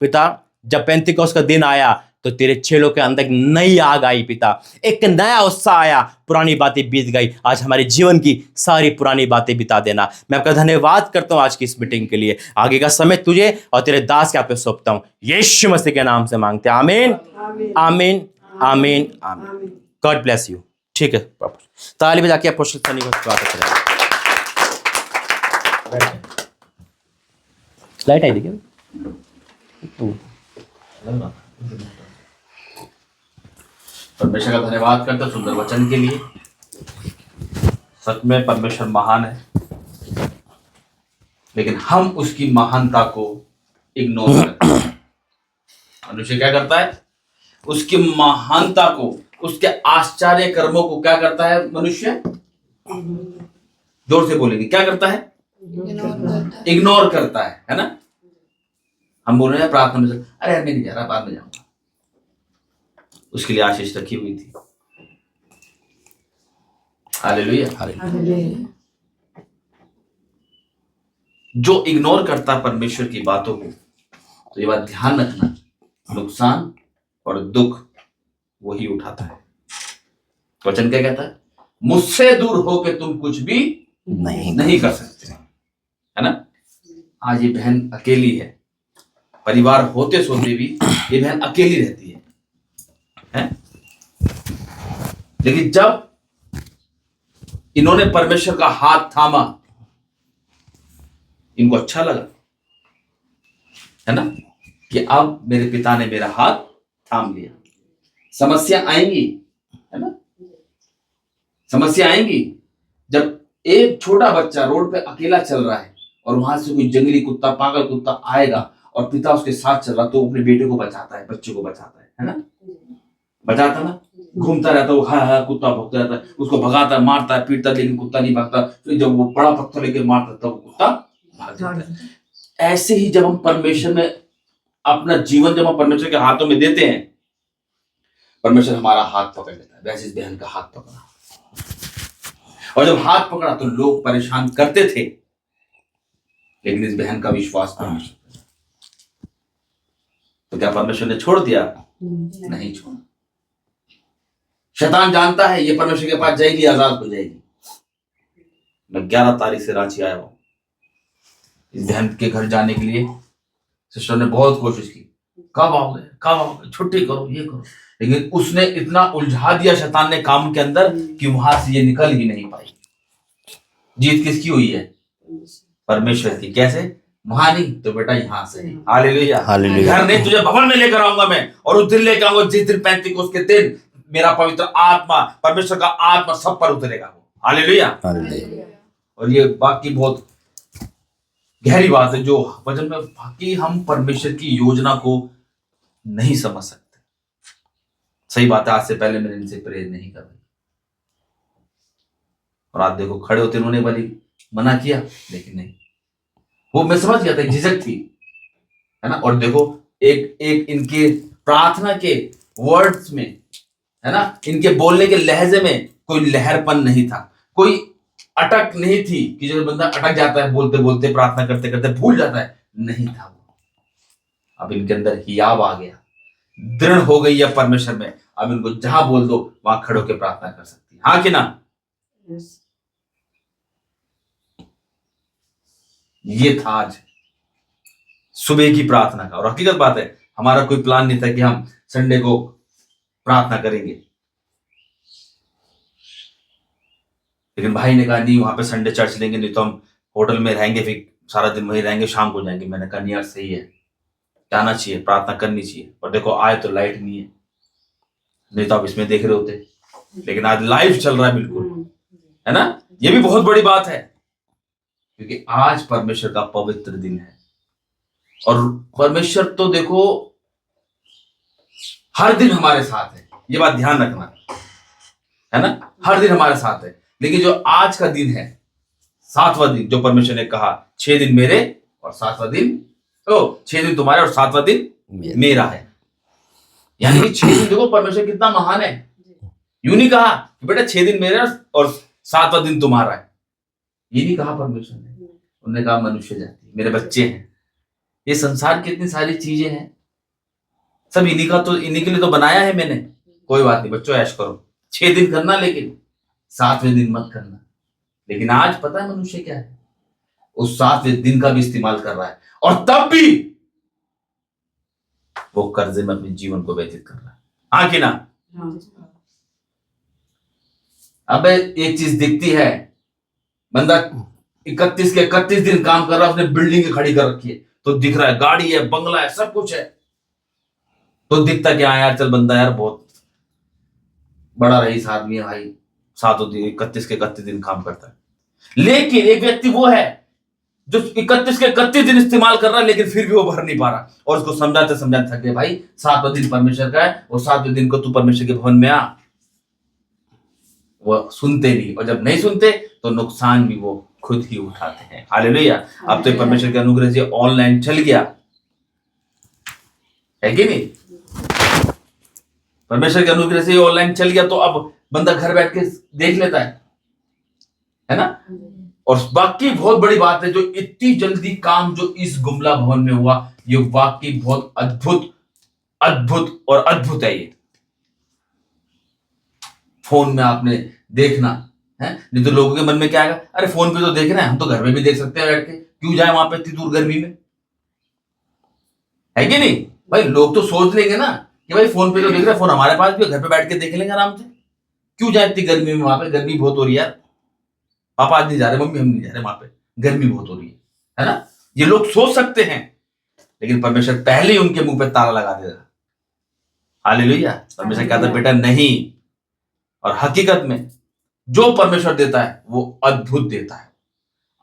पिता। जब पेंतीकोस्त का दिन आया तो तेरे चेलों के अंदर एक नई आग आई पिता, एक नया उत्साह आया, पुरानी बातें बीत गई। आज हमारे जीवन की सारी पुरानी बातें बिता देना। मैं आपका धन्यवाद करता हूं आज की इस मीटिंग के लिए। आगे का समय तुझे और तेरे दास के हाथ में सौंपता हूं, यीशु मसीह के नाम से मांगते हैं, आमीन आमीन आमीन आमीन। God bless you. ठीक है, ताली बजा के अपोस्तल सनी को स्वागत करें। लाइट आई देखिए। परमेश्वर का धन्यवाद करते सुंदर वचन के लिए। सच में परमेश्वर महान है, लेकिन हम उसकी महानता को इग्नोर करते हैं। मनुष्य क्या करता है? उसकी महानता को, उसके आश्चर्य कर्मों को क्या करता है मनुष्य? जोर से बोलेंगे, क्या करता है? इग्नोर करता है ना। हम बोल रहे हैं प्रार्थना में, अरे मैं नहीं जा रहा, बाद में जाऊंगा। उसके लिए आशीष रखी हुई थी। हालेलुया। जो इग्नोर करता परमेश्वर की बातों को, तो ये बात ध्यान रखना, नुकसान और दुख वही उठाता है। वचन क्या कहता है? मुझसे दूर होकर तुम कुछ भी नहीं कर सकते, है ना। आज ये बहन अकेली है, परिवार होते सोते भी ये बहन अकेली रहती है? लेकिन जब इन्होंने परमेश्वर का हाथ थामा, इनको अच्छा लगा, है ना, कि अब मेरे पिता ने मेरा हाथ थाम लिया। समस्या आएंगी, है ना, समस्या आएंगी। जब एक छोटा बच्चा रोड पे अकेला चल रहा है और वहां से कोई जंगली कुत्ता, पागल कुत्ता आएगा और पिता उसके साथ चल रहा, तो अपने बेटे को बचाता है, बच्चे को बचाता है ना, बचाता ना। घूमता रहता, वो हाँ कुत्ता भौंकता रहता है, उसको भगाता, मारता है, पीटता, लेकिन कुत्ता नहीं भागता। फिर जब वो बड़ा पत्थर लेके मारता तब कुत्ता भाग जाता है। ऐसे ही जब हम परमेश्वर में अपना जीवन, जब हम परमेश्वर के हाथों में देते हैं, परमेश्वर हमारा हाथ पकड़ लेता है। वैसे इस बहन का हाथ पकड़ा, और जब हाथ पकड़ा तो लोग परेशान करते थे, लेकिन इस बहन का विश्वास परमेश्वर, तो क्या परमेश्वर ने छोड़ दिया? नहीं छोड़ा। शैतान जानता है ये परमेश्वर के पास जाएगी, आजाद हो जाएगी। मैं 11 तारीख से रांची आया हूं इस बहन के घर जाने के लिए। सिस्टर ने बहुत कोशिश की, कब आओगे, छुट्टी करो, ये करो, लेकिन उसने इतना उलझा दिया शैतान ने काम के अंदर कि वहां से ये निकल ही नहीं पाई। जीत किसकी हुई है? परमेश्वर की। कैसे? वहां नहीं तो बेटा यहां से। हालेलुया। घर नहीं, तुझे भवन में लेकर आऊंगा मैं, और उस दिन लेकर आऊंगा जिस दिन पेंतीकोस्त के दिन मेरा पवित्र आत्मा, परमेश्वर का आत्मा सब पर उतरेगा। हालेलुया। और ये बाकी बहुत गहरी बात है जो वचन में, बाकी हम परमेश्वर की योजना को नहीं समझ सकते। सही बात है, आज से पहले मैंने इनसे प्रेयर नहीं कर रही, और आज देखो खड़े होते, उन्होंने भली मना किया, लेकिन नहीं, वो मैं समझ गया था, झिझक थी, है ना। और देखो एक इनके प्रार्थना के वर्ड्स में, है ना, इनके बोलने के लहजे में कोई लहरपन नहीं था, कोई अटक नहीं थी कि जो बंदा अटक जाता है बोलते बोलते, प्रार्थना करते करते भूल जाता है, नहीं था वो। अब इनके अंदर हियाव आ गया, दृढ़ हो गई है परमेश्वर में। अब इनको जहां बोल दो वहां खड़े होकर प्रार्थना कर सकती है, हाँ कि ना? ये था आज सुबह की प्रार्थना का। और हकीकत बात है, हमारा कोई प्लान नहीं था कि हम संडे को प्रार्थना करेंगे, लेकिन भाई ने कहा नहीं, वहां पे संडे चर्च लेंगे, नहीं तो हम होटल में रहेंगे, फिर सारा दिन वहीं रहेंगे, शाम को जाएंगे। मैंने कहा नहीं यार, सही है, जाना चाहिए, प्रार्थना करनी चाहिए। और देखो आए तो लाइट नहीं है, नहीं तो आप इसमें देख रहे होते, लेकिन आज लाइव चल रहा है बिल्कुल, है ना? ये भी बहुत बड़ी बात है, क्योंकि आज परमेश्वर का पवित्र दिन है। और परमेश्वर तो देखो हर दिन हमारे साथ है, ये बात ध्यान रखना, है ना? हर दिन हमारे साथ है, लेकिन जो आज का दिन है, 7वां दिन, जो परमेश्वर ने कहा 6 दिन मेरे और 7वां दिन 6 दिन तुम्हारे और 7वां दिन मेरा है। यानी कि 6 दिन, देखो परमेश्वर कितना महान है। यूं नहीं कहा कि बेटा 6 दिन मेरे और 7वां दिन तुम्हारा है, ये नहीं कहा परमेश्वर ने। उन्होंने कहा मनुष्य जाति, मेरे बच्चे हैं, ये संसार की इतनी सारी चीजें हैं, सब इन्हीं के लिए तो बनाया है मैंने। कोई बात नहीं बच्चों, ऐश करो, 6 दिन करना, लेकिन 7वें दिन मत करना। लेकिन आज पता है मनुष्य क्या है, उस 7वें दिन का भी इस्तेमाल कर रहा है, और तब भी वो कर्जे में अपने जीवन को व्यतीत कर रहा है, हाँ कि ना? अब एक चीज दिखती है, बंदा 31 के 31 दिन काम कर रहा है, उसने बिल्डिंग खड़ी कर रखी है, तो दिख रहा है गाड़ी है, बंगला है, सब कुछ है, तो दिखता क्या यार, चल बंदा यार बहुत बड़ा रईस आदमी है भाई, 31 के 31 दिन काम करता है। लेकिन एक व्यक्ति वो है जो 31 के 31 दिन इस्तेमाल कर रहा है, लेकिन फिर भी वो भर नहीं पा रहा, और उसको समझाते समझाते थक गए, भाई 7वां दिन परमेश्वर का है, और 7वें दिन को तू परमेश्वर के भवन में आ। वो सुनते नहीं, और जब नहीं सुनते तो नुकसान भी वो खुद ही उठाते हैं। हालेलुया। अब तो परमेश्वर के अनुग्रह से ऑनलाइन चल गया है कि नहीं? परमेश्वर के अनुग्रह से ऑनलाइन चल गया, तो अब बंदा घर बैठ के देख लेता है ना? और बाकी बहुत बड़ी बात है, जो इतनी जल्दी काम जो इस गुमला भवन में हुआ, ये वाकई बहुत अद्भुत अद्भुत और अद्भुत है। ये फोन में आपने देखना है, नहीं तो लोगों के मन में क्या आएगा, अरे फोन पे तो देख रहे हैं, हम तो घर में भी देख सकते हैं बैठ के, क्यों जाए वहां पे इतनी दूर गर्मी में, है कि नहीं? भाई लोग तो सोच लेंगे ना कि भाई फोन पे तो देख रहे हैं, फोन हमारे पास भी, घर पे बैठ के देख लेंगे आराम से, क्यों जाए इतनी गर्मी में वहां पे, गर्मी बहुत हो रही है यार, पापा आज नहीं जा रहे, मम्मी हम नहीं जा रहे वहां पे, गर्मी बहुत हो रही है ना? ये लोग सोच सकते हैं, लेकिन परमेश्वर पहले ही उनके मुंह पे ताला लगा देगा। हालेलुया। परमेश्वर कहता है बेटा नहीं, और हकीकत में जो परमेश्वर देता है वो अद्भुत देता है।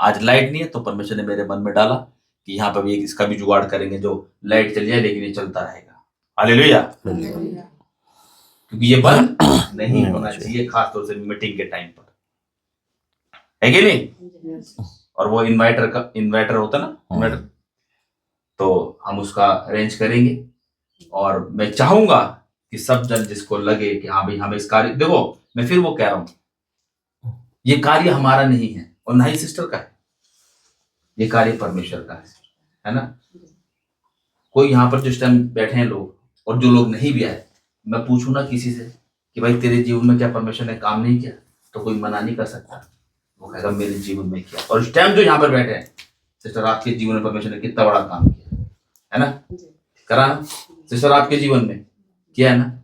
आज लाइट नहीं है, तो परमेश्वर ने मेरे मन में डाला कि यहाँ पर भी इसका भी जुगाड़ करेंगे, जो लाइट चली जाए लेकिन ये चलता रहेगा। हालेलुया। क्योंकि ये बंद नहीं होना चाहिए, खासतौर से मीटिंग के टाइम पर, है कि नहीं? और वो इन्वर्टर होता है ना, इन्वर्टर, तो हम उसका अरेंज करेंगे, और मैं चाहूंगा कि सब जन जिसको लगे कि हाँ भाई हमें इस कार्य, देखो मैं फिर वो कह रहा हूं, ये कार्य हमारा नहीं है और ना ही सिस्टर का है, ये कार्य परमेश्वर का है ना? कोई यहाँ पर जिस टाइम बैठे हैं लोग, और जो लोग नहीं भी आए, मैं पूछूं ना किसी से कि भाई तेरे जीवन में क्या परमेश्वर ने काम नहीं किया, तो कोई मना नहीं कर सकता, वो कहेगा मेरे जीवन में किया। और इस टाइम जो यहाँ पर बैठे हैं, सिस्टर आपके जीवन में परमेश्वर ने कितना बड़ा काम किया है ना? करा ना सिस्टर आपके जीवन में, किया है ना?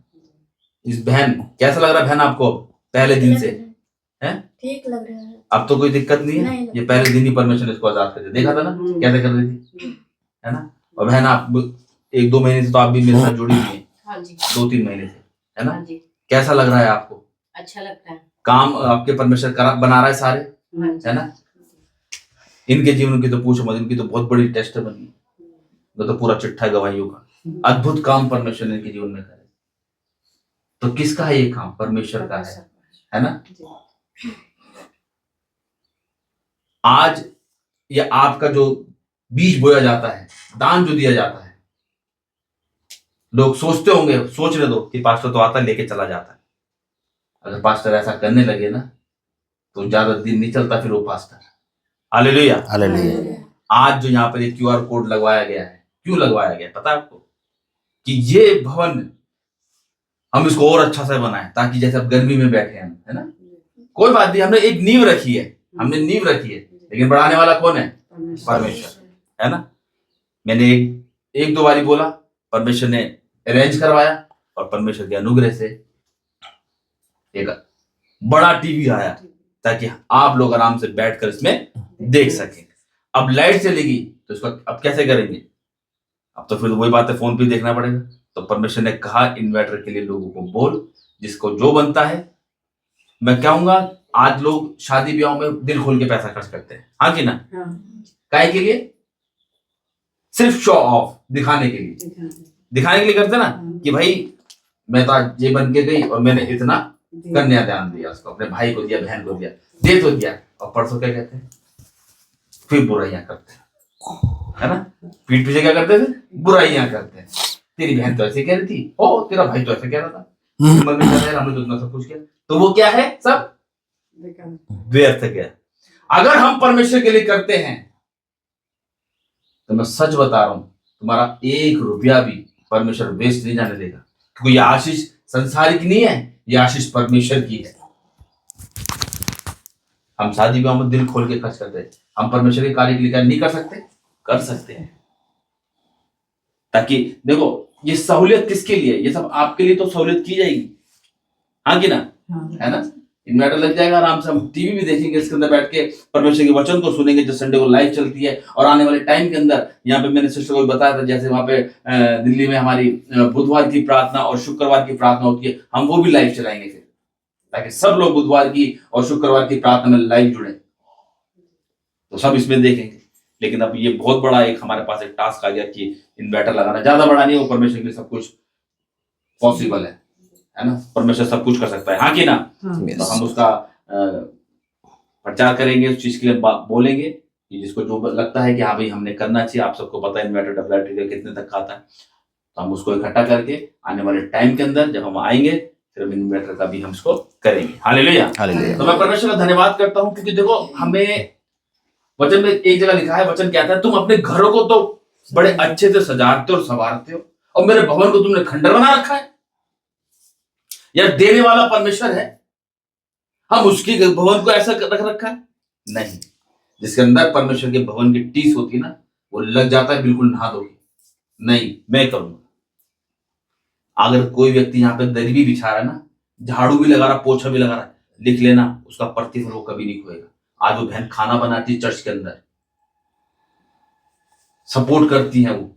इस बहन कैसा लग रहा है बहन आपको पहले दिन से? है ठीक लग रहा है, अब तो कोई दिक्कत नहीं है? ये पहले दिन ही परमेश्वर ने इसको आजाद कर दिया, देखा था ना कैसे कर रही थी, है ना? और बहन आप 1-2 महीने से तो आप भी मेरे साथ जुड़ी हुई है, 2-3 महीने से, है ना? कैसा लग रहा है आपको? अच्छा लगता है। काम आपके परमेश्वर बना रहा है सारे, है ना? इनके जीवन की तो पूछो मत, इनकी तो बहुत बड़ी टेस्ट बनी, तो पूरा चिट्ठा गवाहियों का, अद्भुत काम परमेश्वर ने इनके जीवन में करे। तो किसका है ये काम? परमेश्वर का है ना? आज ये आपका जो बीज बोया जाता है, दान जो दिया जाता है, लोग सोचते होंगे, सोचने दो कि पास्टर तो आता है लेके चला जाता है। अगर पास्टर ऐसा करने लगे ना, तो ज्यादा दिन नहीं चलता फिर वो पास्टर। हालेलुया। हालेलुया। आज जो यहाँ पर एक QR कोड लगवाया गया है, क्यों लगवाया गया पता है आपको? कि ये भवन हम इसको और अच्छा से बनाएं, ताकि जैसे अब गर्मी में बैठे हैं, है ना, कोई बात नहीं, हमने एक नींव रखी है, लेकिन बढ़ाने वाला कौन है? परमेश्वर, है ना। मैंने एक दो बारी बोला, परमेश्वर ने अरेंज करवाया और परमेश्वर के अनुग्रह से एक बड़ा टीवी आया ताकि आप लोग आराम से बैठकर इसमें देख सकें। अब लाइट चलेगी तो इसको अब कैसे करेंगे? अब तो फिर वही बात है, फोन पे देखना पड़ेगा। तो परमेश्वर ने कहा इन्वर्टर के लिए लोगों को बोल, जिसको जो बनता है। मैं कहूंगा आज लोग शादी ब्याह में दिल खोल के पैसा खर्च करते हैं, हाँ कि ना? काहे के लिए? सिर्फ शो ऑफ, दिखाने के लिए करते ना, कि भाई मैं तो आज ये बन के गई और मैंने इतना कन्यादान दिया, उसको अपने भाई को दिया, बहन को दिया, दे तो दिया। और परसों क्या कहते हैं? फिर बुराइयां करते हैं, है ना। पीठ पीछे क्या करते थे? बुराइयां करते हैं। तेरी बहन तो ऐसे कह रही थी, ओ तेरा भाई तो ऐसे कह रहा था, मम्मी कह रहा है हमने तो इतना सब कुछ किया। तो वो क्या है? सब व्यर्थ गया। अगर हम परमेश्वर के लिए करते हैं तो मैं सच बता रहा हूं, तुम्हारा 1 रुपया भी परमेश्वर वेस्ट नहीं जाने देगा, क्योंकि ये आशीष संसारिक नहीं है, ये आशीष परमेश्वर की है। हम शादी ब्याह में दिल खोल के खर्च करते हैं, हम परमेश्वर के कार्य के लिए क्या नहीं कर सकते? कर सकते हैं। ताकि देखो, ये सहूलियत किसके लिए? ये सब आपके लिए तो सहूलियत की जाएगी, हाँ कि ना? है ना। इन्वर्टर लग जाएगा, आराम से हम टीवी भी देखेंगे, इसके अंदर बैठ के परमेश्वर के वचन को सुनेंगे, जो संडे को लाइव चलती है। और आने वाले टाइम के अंदर, यहाँ पे मैंने सिस्टर को बताया था, जैसे वहां पे दिल्ली में हमारी बुधवार की प्रार्थना और शुक्रवार की प्रार्थना होती है, हम वो भी लाइव चलाएंगे फिर, ताकि सब लोग बुधवार की और शुक्रवार की प्रार्थना में लाइव जुड़े, तो सब इसमें देखेंगे। लेकिन अब ये बहुत बड़ा एक हमारे पास एक टास्क आ गया कि इन्वर्टर लगाना, ज्यादा बड़ा नहीं, वो परमेश्वर के लिए सब कुछ पॉसिबल है ना। परमेश्वर सब कुछ कर सकता है, हाँ कि ना? तो हम उसका प्रचार करेंगे, उस चीज के लिए बोलेंगे कि जिसको जो लगता है कि हाँ भाई हमने करना चाहिए। आप सबको पता है इन्वर्टर WT कितने तक खाता है, तो हम उसको इकट्ठा करके आने वाले टाइम के अंदर जब हम आएंगे फिर हम इन्वर्टर का भी हम इसको करेंगे। हालेलुया। हालेलुया। तो मैं परमेश्वर का धन्यवाद करता हूँ, क्योंकि देखो हमें वचन में एक जगह लिखा है, वचन क्या था? तुम अपने घरों को तो बड़े अच्छे से सजाते और संवारते हो, और मेरे भवन को तुमने खंडर बना रखा है। यार, देने वाला परमेश्वर है, हम उसके भवन को ऐसा रख रखा है? नहीं। जिसके अंदर परमेश्वर के भवन की टीस होती है ना, वो लग जाता है बिल्कुल नहा दोगे, नहीं मैं करूंगा। अगर कोई व्यक्ति यहाँ पे दरी भी बिछा रहा है ना, झाड़ू भी लगा रहा, पोछा भी लगा रहा है, लिख लेना उसका प्रतिफल वो कभी नहीं खोएगा। आज वो बहन खाना बनाती है चर्च के अंदर, सपोर्ट करती है, वो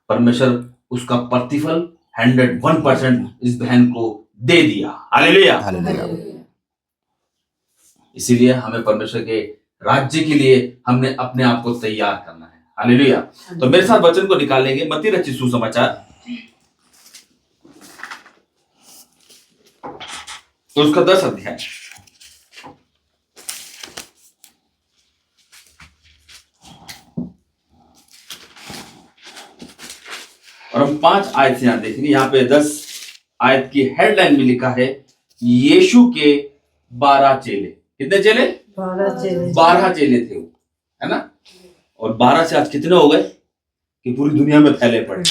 परमेश्वर उसका प्रतिफल 101% इस बहन को दे दिया। हालेलुया। हालेलुया। इसीलिए हमें परमेश्वर के राज्य के लिए हमने अपने आप को तैयार करना है। हालेलुया। तो मेरे साथ वचन को निकालेंगे, मत्ती रचित सुसमाचार, तो उसका 10 अध्याय और हम 5 आयत से यहां देखेंगे। यहाँ पे 10 आयत की हेडलाइन में लिखा है, यीशु के 12 चेले। कितने चेले? 12 चेले थे वो, है ना। और 12 से आज कितने हो गए कि पूरी दुनिया में फैले पड़े,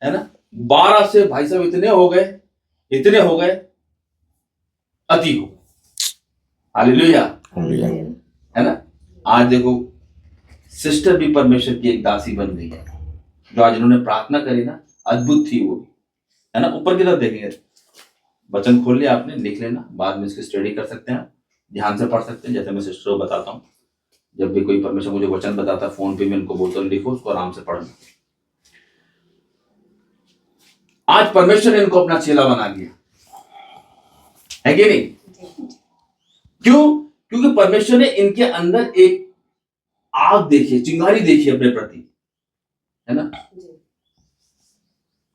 है ना। 12 से भाई साहब इतने हो गए, अति हो। हालेलुया, है ना। आज देखो सिस्टर भी परमेश्वर की एक दासी बन गई है, जो आज इन्होंने प्रार्थना करी ना, अद्भुत थी वो भी, है ना। ऊपर की तरफ देखेंगे, वचन खोल लिया आपने, लिख लेना, बाद में इसकी स्टडी कर सकते हैं, ध्यान से पढ़ सकते हैं। जैसे मैं सिस्टर को बताता हूँ, जब भी कोई परमेश्वर मुझे वचन बताता है, फोन पे मैं इनको बोलता हूँ लिखो, उसको आराम से पढ़ना। आज परमेश्वर ने इनको अपना चेला बना लिया, है कि नहीं? क्यों? क्योंकि परमेश्वर ने इनके अंदर एक आग देखी, चिंगारी देखी अपने प्रति, है ना।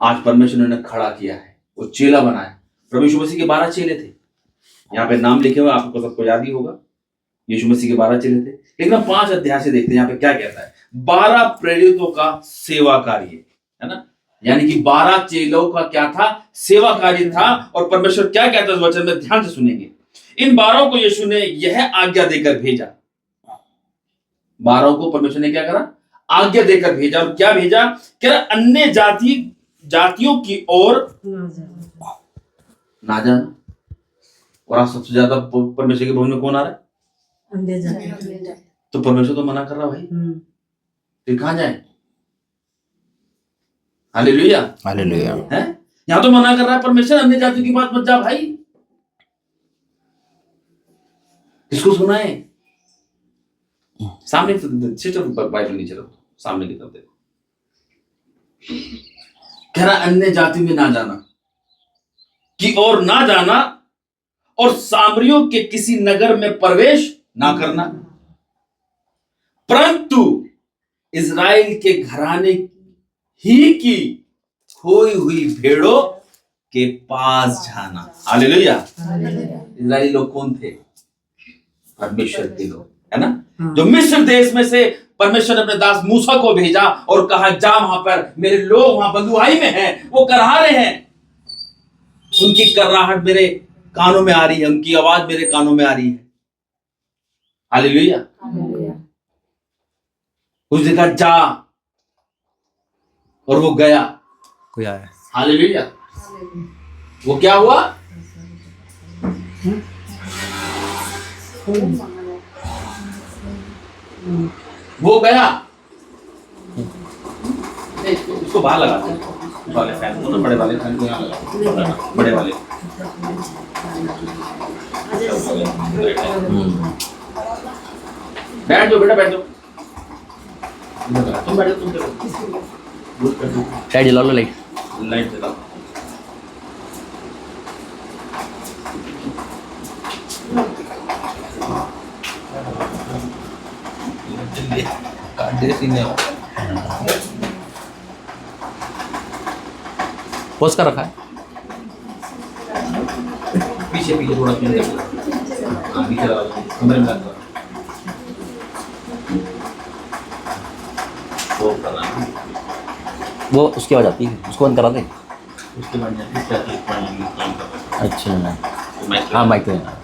आज परमेश्वर ने खड़ा किया है, वो चेला बनाया। प्रभु यीशु मसीह के 12 चेले थे, यहाँ पे नाम लिखे हुए, आपको सबको याद ही होगा। यीशु मसीह के 12 चेले थे। लेकिन हम 5 अध्याय से देखते हैं, यहाँ पे क्या कहता है। 12 प्रेरितों का सेवा कार्य, है ना। यानी कि 12 चेलों का क्या था? सेवा कार्य था। और परमेश्वर क्या कहता है इस वचन में, ध्यान से सुनेंगे। इन 12 को यीशु ने यह आज्ञा देकर भेजा। 12 को परमेश्वर ने क्या करा? आज्ञा देकर भेजा। और क्या भेजा? कह अन्य जातियों की ओर ना जाना। और आज सबसे ज्यादा परमेश्वर के भवन में कौन आ रहा है? तो परमेश्वर तो मना कर रहा भाई, फिर कहां जाए? Hallelujah, hallelujah. है यहां तो मना कर रहा है परमेश्वर, अन्य जातियों की बात मत जा भाई। किसको सुनाए? सामने सिस्टर बाइबल नीचे रखो, सामने की तरफ देखो। कह रहा अन्य जाति में ना जाना की ओर ना जाना, और सामरियों के किसी नगर में प्रवेश ना करना, परंतु इज़राइल के घराने ही की खोई हुई भेड़ों के पास जाना। हालेलुया। इज़राइली लोग कौन थे? परमेश्वर के लोग, है ना, जो मिस्र देश में से परमेश्वर ने अपने दास मूसा को भेजा और कहा जा वहां पर मेरे लोग वहां बंधुआई में हैं, वो करहा रहे हैं, उनकी कर्राहट मेरे कानों में आ रही है, उनकी आवाज मेरे कानों में आ रही है। हालेलुया। उसने कहा जा, और वो गया। कोई आया? हालेलुया। वो क्या हुआ? वो गया। उसको बाहर लगा दो, वाले फैन को, बड़े वाले फैन को यहाँ लगा, बड़े वाले। बैठ जाओ बेटा, बैठ जाओ। तुम बैठो, तुम बैठो। लाइट जला लो, लाइट जलाओ। पोस्ट कर रखा है। पीछे पीछे थोड़ा पीछे लगा दो, कमरे में लगा दो। वो उसकी आवाज आती है, उसको बंद करा दे। उसके बाद अच्छा, हाँ माइक तो है।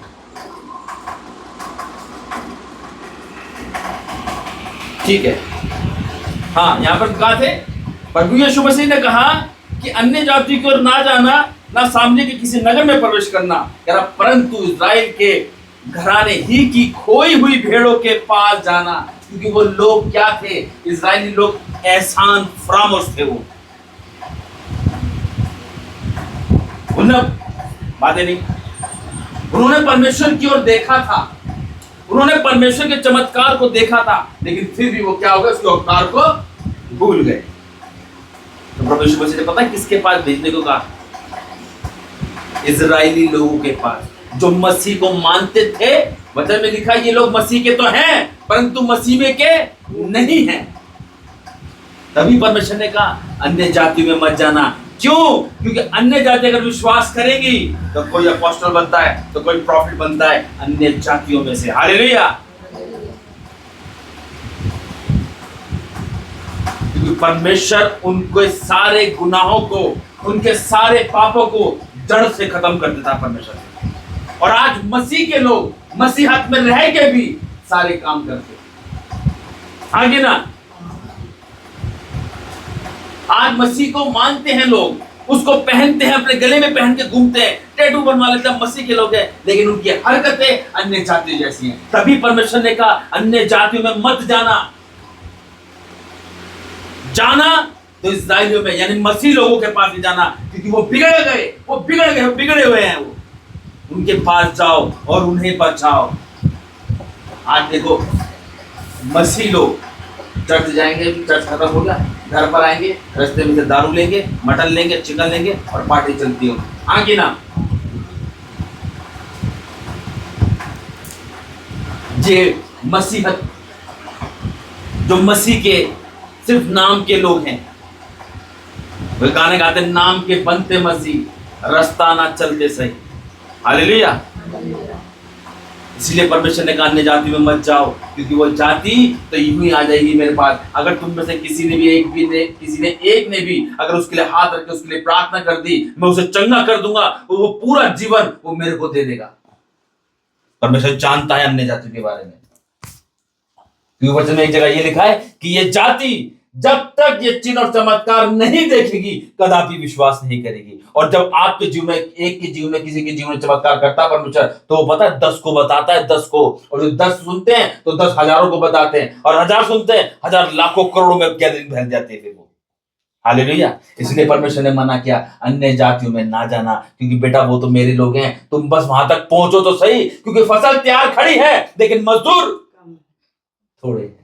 ठीक है। हाँ, यहाँ पर कहा थे प्रभु यीशु मसीह ने कहा कि अन्य जाति की ओर ना जाना, ना सामने के किसी नगर में प्रवेश करना, कह रहा परंतु इज़राइल के घराने ही की खोई हुई भेड़ों के पास जाना। क्योंकि वो लोग क्या थे? इज़राइली लोग एहसान फरामोश थे। वो उन्हें बातें नहीं, उन्होंने परमेश्वर की ओर देखा था, उन्होंने परमेश्वर के चमत्कार को देखा था, लेकिन फिर भी वो क्या हो गया? उसके उपकार को भूल गए। तो प्रभु यीशु मसीह ने पता है किसके पास भेजने को कहा? इज़राइली लोगों के पास, जो मसीह को मानते थे। वचन में लिखा ये लोग मसीह के तो हैं, परंतु मसीह में के नहीं हैं। तभी परमेश्वर ने कहा अन्य जातियों में मत जाना। क्यों? क्योंकि अन्य जाति अगर विश्वास करेंगी तो कोई अपोस्टल बनता है, तो कोई प्रॉफिट बनता है अन्य जातियों में से। हालेलुया। क्योंकि परमेश्वर उनके सारे गुनाहों को, उनके सारे पापों को जड़ से खत्म कर देता है परमेश्वर। और आज मसीह के लोग मसीहत में रह के भी सारे काम करते आगे ना। आज मसीह को मानते हैं लोग, उसको पहनते हैं, अपने गले में पहन के घूमते हैं, टैटू बनवा लेते हैं, मसीह के लोग हैं, लेकिन उनकी हरकतें अन्य जातियों जैसी हैं। तभी परमेश्वर ने कहा अन्य जातियों में मत जाना। जाना तो इस्राएलियों में, यानी मसीह लोगों के पास ही जाना, क्योंकि वो बिगड़ गए, बिगड़े हुए हैं। वो उनके पास जाओ और उन्हें बचाओ। आज देखो मसीह लोग चर्च जाएंगे, चर्च खत्म हो गया, घर पर आएंगे, रास्ते में से दारू लेंगे, मटन लेंगे, चिकन लेंगे और पार्टी चलती हो आगे ना। ये मसीहत, जो मसीह के सिर्फ नाम के लोग हैं, वे गाने गाते नाम के बनते मसीह, रास्ता ना चलते सही। हालेलुया। इसलिए परमेश्वर ने कहा अन्य जाति में मत जाओ, क्योंकि वो जाति तो यूं ही आ जाएगी मेरे पास। अगर तुम में से किसी ने एक ने भी अगर उसके लिए हाथ रख के उसके लिए प्रार्थना कर दी, मैं उसे चंगा कर दूंगा, वो पूरा जीवन वो मेरे को दे देगा। परमेश्वर जानता है अन्य जाति के बारे में, क्योंकि वचन में एक जगह ये लिखा है कि ये जाति जब तक ये चिन्ह और चमत्कार नहीं देखेगी कदापि विश्वास नहीं करेगी। और जब आपके जीवन में, एक के जीवन में, किसी के जीवन में चमत्कार करता है परमेश्वर, तो वो पता है 10 को बताता है, 10 को। और जो 10 सुनते हैं तो 10 हजारों को बताते हैं, और 1000 सुनते हैं, 1000 लाखों करोड़ों में गैदरिंग फैल जाती है फिर वो। हालेलुया। इसलिए परमेश्वर ने मना किया अन्य जातियों में ना जाना, क्योंकि बेटा वो तो मेरे लोग हैं, तुम बस वहां तक पहुंचो तो सही, क्योंकि फसल तैयार खड़ी है लेकिन मजदूर थोड़े हैं।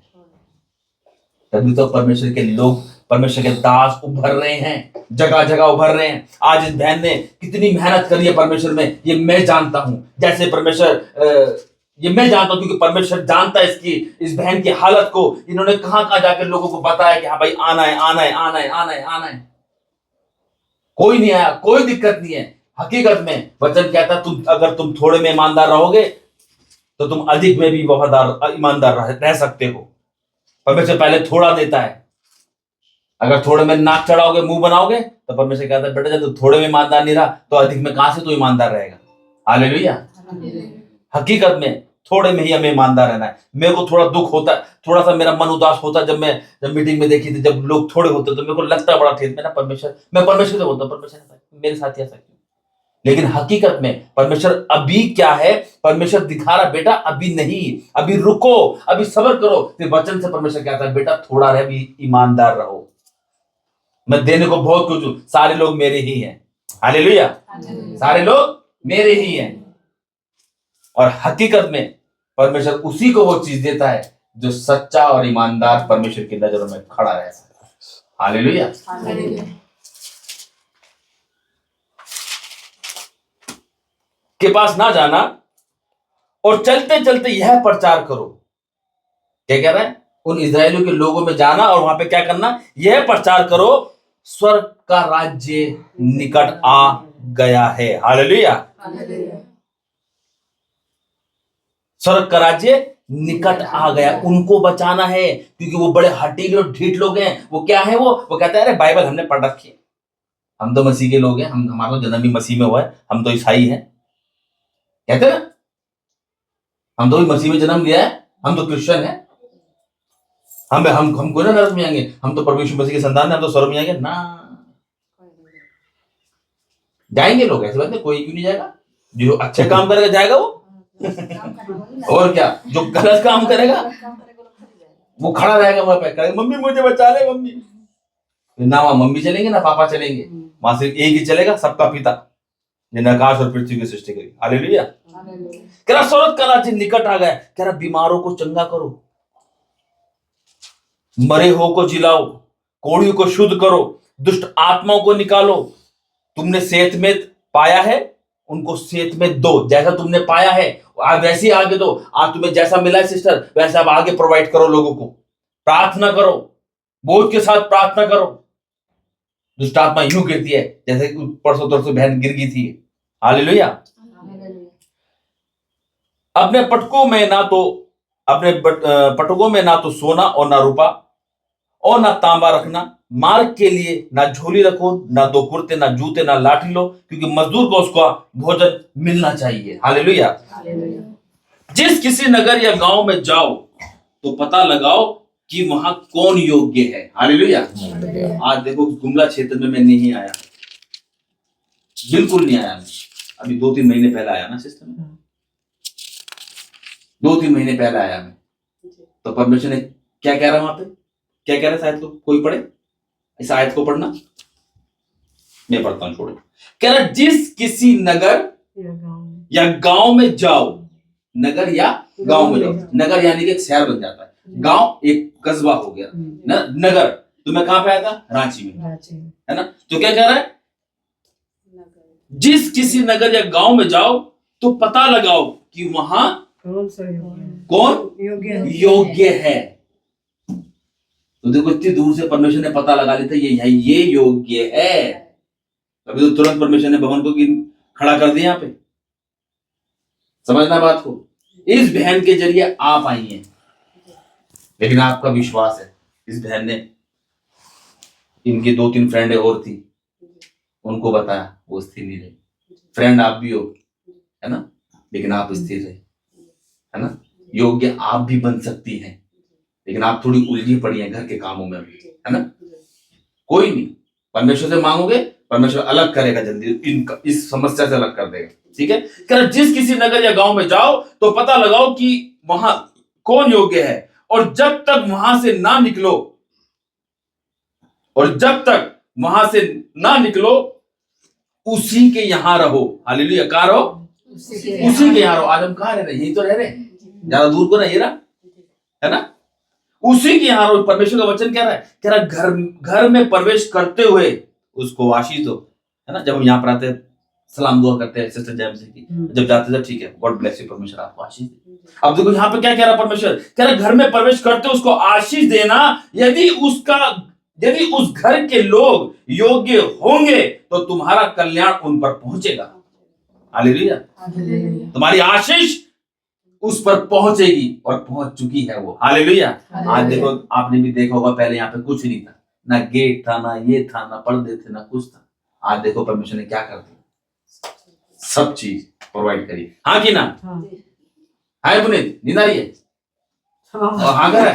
तभी तो परमेश्वर के लोग, परमेश्वर के दास उभर रहे हैं, जगह जगह उभर रहे हैं। आज इस बहन ने कितनी मेहनत करी है परमेश्वर में, ये मैं जानता हूं। जैसे परमेश्वर, ये मैं जानता हूं क्योंकि परमेश्वर जानता है इस बहन की हालत को। इन्होंने कहां कहां जाकर लोगों को बताया कि हाँ भाई आना है, आना है, आना है, आना है, आना है। कोई नहीं आया, कोई दिक्कत नहीं है। हकीकत में वचन कहता है अगर तुम थोड़े में ईमानदार रहोगे तो तुम अधिक में भी वफादार ईमानदार रह सकते हो। परमेश्वर पहले थोड़ा देता है। अगर थोड़े में नाक चढ़ाओगे, मुंह बनाओगे, तो परमेश्वर कहता है बेटा जब तू थोड़े में ईमानदार नहीं रहा तो अधिक में कहां से तू ईमानदार रहेगा। हालेलुया। हकीकत में थोड़े में ही हमें ईमानदार रहना है। मेरे को थोड़ा दुख होता, थोड़ा सा मेरा मन उदास होता जब मीटिंग में देखी थी, जब लोग थोड़े होते तो मेरे को लगता बड़ा ठेस। मैं परमेश्वर से बोलता, परमेश्वर मेरे साथ ऐसा क्यों। लेकिन हकीकत में परमेश्वर अभी क्या है, परमेश्वर दिखा रहा बेटा अभी नहीं, अभी रुको, अभी सब्र करो। फिर वचन से परमेश्वर कहता है बेटा थोड़ा रहे, अभी ईमानदार रहो। मैं देने को बहुत कुछ हूं, सारे लोग मेरे ही हैं। हालेलुया। सारे लोग मेरे ही हैं। और हकीकत में परमेश्वर उसी को वो चीज देता है जो सच्चा और ईमानदार परमेश्वर की नजरों में खड़ा रहता है। हालेलुया। के पास ना जाना और चलते चलते यह प्रचार करो। क्या कह रहा है? उन इजरायलियों के लोगों में जाना और वहां पे क्या करना? यह प्रचार करो स्वर्ग का राज्य निकट आ गया है। हालेलुया। स्वर्ग का राज्य निकट आ गया। उनको बचाना है क्योंकि वो बड़े हटीले और ढीठ लोग हैं। वो क्या है? वो कहता है अरे बाइबल हमने पढ़ रखी है, हम तो मसीह के लोग हैं, हमारा जन्म भी मसीह में हुआ है, हम तो ईसाई हैं। कहते हैं हम तो मसीह में जन्म लिया है, हम तो क्रिश्चियन हैं, हम कोई ना नरक में आएंगे, हम तो प्रभु यीशु मसीह के संतान हैं, हम तो स्वर्ग में आएंगे ना। जाएंगे लोग, ऐसी बात नहीं, कोई क्यों नहीं जाएगा। जो अच्छे काम करेगा जाएगा वो और क्या, जो गलत काम करेगा वो खड़ा रहेगा वहां पे, कहेगा मम्मी मुझे बचा ले मम्मी। ना वहां मम्मी चलेंगे ना पापा चलेंगे, वहां सिर्फ एक ही चलेगा, सबका पिता जिन्हें आकाश और पृथ्वी की सृष्टि करी। हालेलुया। कह रहा स्वर्ग का राज्य निकट आ गया। कह रहा बीमारों को चंगा करो, मरे हो को जिलाओ, कोढ़ियों को शुद्ध करो, दुष्ट आत्माओं को निकालो। तुमने सेहत में पाया है उनको सेहत में दो, जैसा तुमने पाया है वैसे ही आगे दो। आज तुम्हें जैसा मिला है सिस्टर वैसा आप आगे प्रोवाइड करो लोगों को। प्रार्थना करो, बोझ के साथ प्रार्थना करो। दुष्ट आत्मा यूं गिरती है जैसे परसों तरसों बहन गिर गई थी। हालेलुया। अपने पटकों में ना तो सोना और ना रुपा और ना तांबा रखना। मार्ग के लिए ना झोली रखो, ना दो कुर्ते, ना जूते, ना लाठी लो, क्योंकि मजदूर को उसका भोजन मिलना चाहिए। हालेलुया। जिस किसी नगर या गांव में जाओ तो पता लगाओ कि वहां कौन योग्य है। हालेलुया। आज देखो गुमला क्षेत्र में मैं नहीं आया, बिल्कुल नहीं आया। अभी 2-3 महीने पहले आया ना सिस्टर में, 2-3 महीने पहले आया मैं। तो परमेश्वर ने क्या कह रहा है वहां पे, क्या कह रहा है? शायद तो कोई पढ़े इस आयत को, पढ़ना मैं पढ़ता हूं, छोड़ो। कह रहा जिस किसी नगर या गांव में जाओ, नगर या गांव में जाओ। नगर यानी कि एक शहर बन जाता है, गांव एक कस्बा हो गया ना। नगर तो मैं कहां पे आया था? रांची में, है ना। तो क्या कह रहा है? जिस किसी नगर या गांव में जाओ तो पता लगाओ कि वहां कौन योग्य है। तो देखो इतनी दूर से परमेश्वर ने पता लगा लिया था ये योग्य है। अभी तो तुरंत परमेश्वर ने भवन को खड़ा कर दिया। यहाँ पे समझना बात को। इस बहन के जरिए आप आई हैं, लेकिन आपका विश्वास है। इस बहन ने इनकी 2-3 फ्रेंड और थी, उनको बताया, वो स्थिर नहीं रहे। फ्रेंड आप भी हो, है ना, लेकिन आप स्थिर रहे। है ना। योग्य आप भी बन सकती हैं, लेकिन आप थोड़ी उलझी पड़ी हैं घर के कामों में भी, है ना। कोई नहीं, परमेश्वर से मांगोगे, परमेश्वर अलग करेगा, जल्दी इस समस्या से अलग कर देगा, ठीक है। कर जिस किसी नगर या गांव में जाओ तो पता लगाओ कि वहां कौन योग्य है, और जब तक वहां से ना निकलो उसी के यहां रहो। हालेलुया। कहां रहो? उसी के यहां रहो। आज हम कहां रह रहे हैं? यही तो रह रहे हैं, ज्यादा दूर को नहीं रहा, है ना। उसी के यहां रहो। परमेश्वर का वचन कह रहा है घर में प्रवेश करते हुए उसको आशीष दो, है ना। जब हम यहाँ पर आते हैं सलाम दुआ करते हैं सिस्टर जैम से की, जब जाते हैं ठीक है, गॉड ब्लेस यू, परमेश्वर आपको आशीष दे। अब देखो यहाँ पे क्या कह रहा परमेश्वर, कह रहा घर में प्रवेश करते उसको आशीष देना। यदि उस घर के लोग योग्य होंगे तो तुम्हारा कल्याण उन पर पहुंचेगा। हालेलुया। तुम्हारी आशीष उस पर पहुंचेगी और पहुंच चुकी है वो। हालेलुया। आज देखो आपने भी देखा होगा, पहले यहाँ पे कुछ नहीं था, ना गेट था, ना ये था, ना पर्दे थे, ना कुछ था। आज देखो परमेश्वर ने क्या कर दिया, सब चीज प्रोवाइड करी। हाँ कि ना? हाय पुनीत, नींद आ रही है? और हाँ घर है,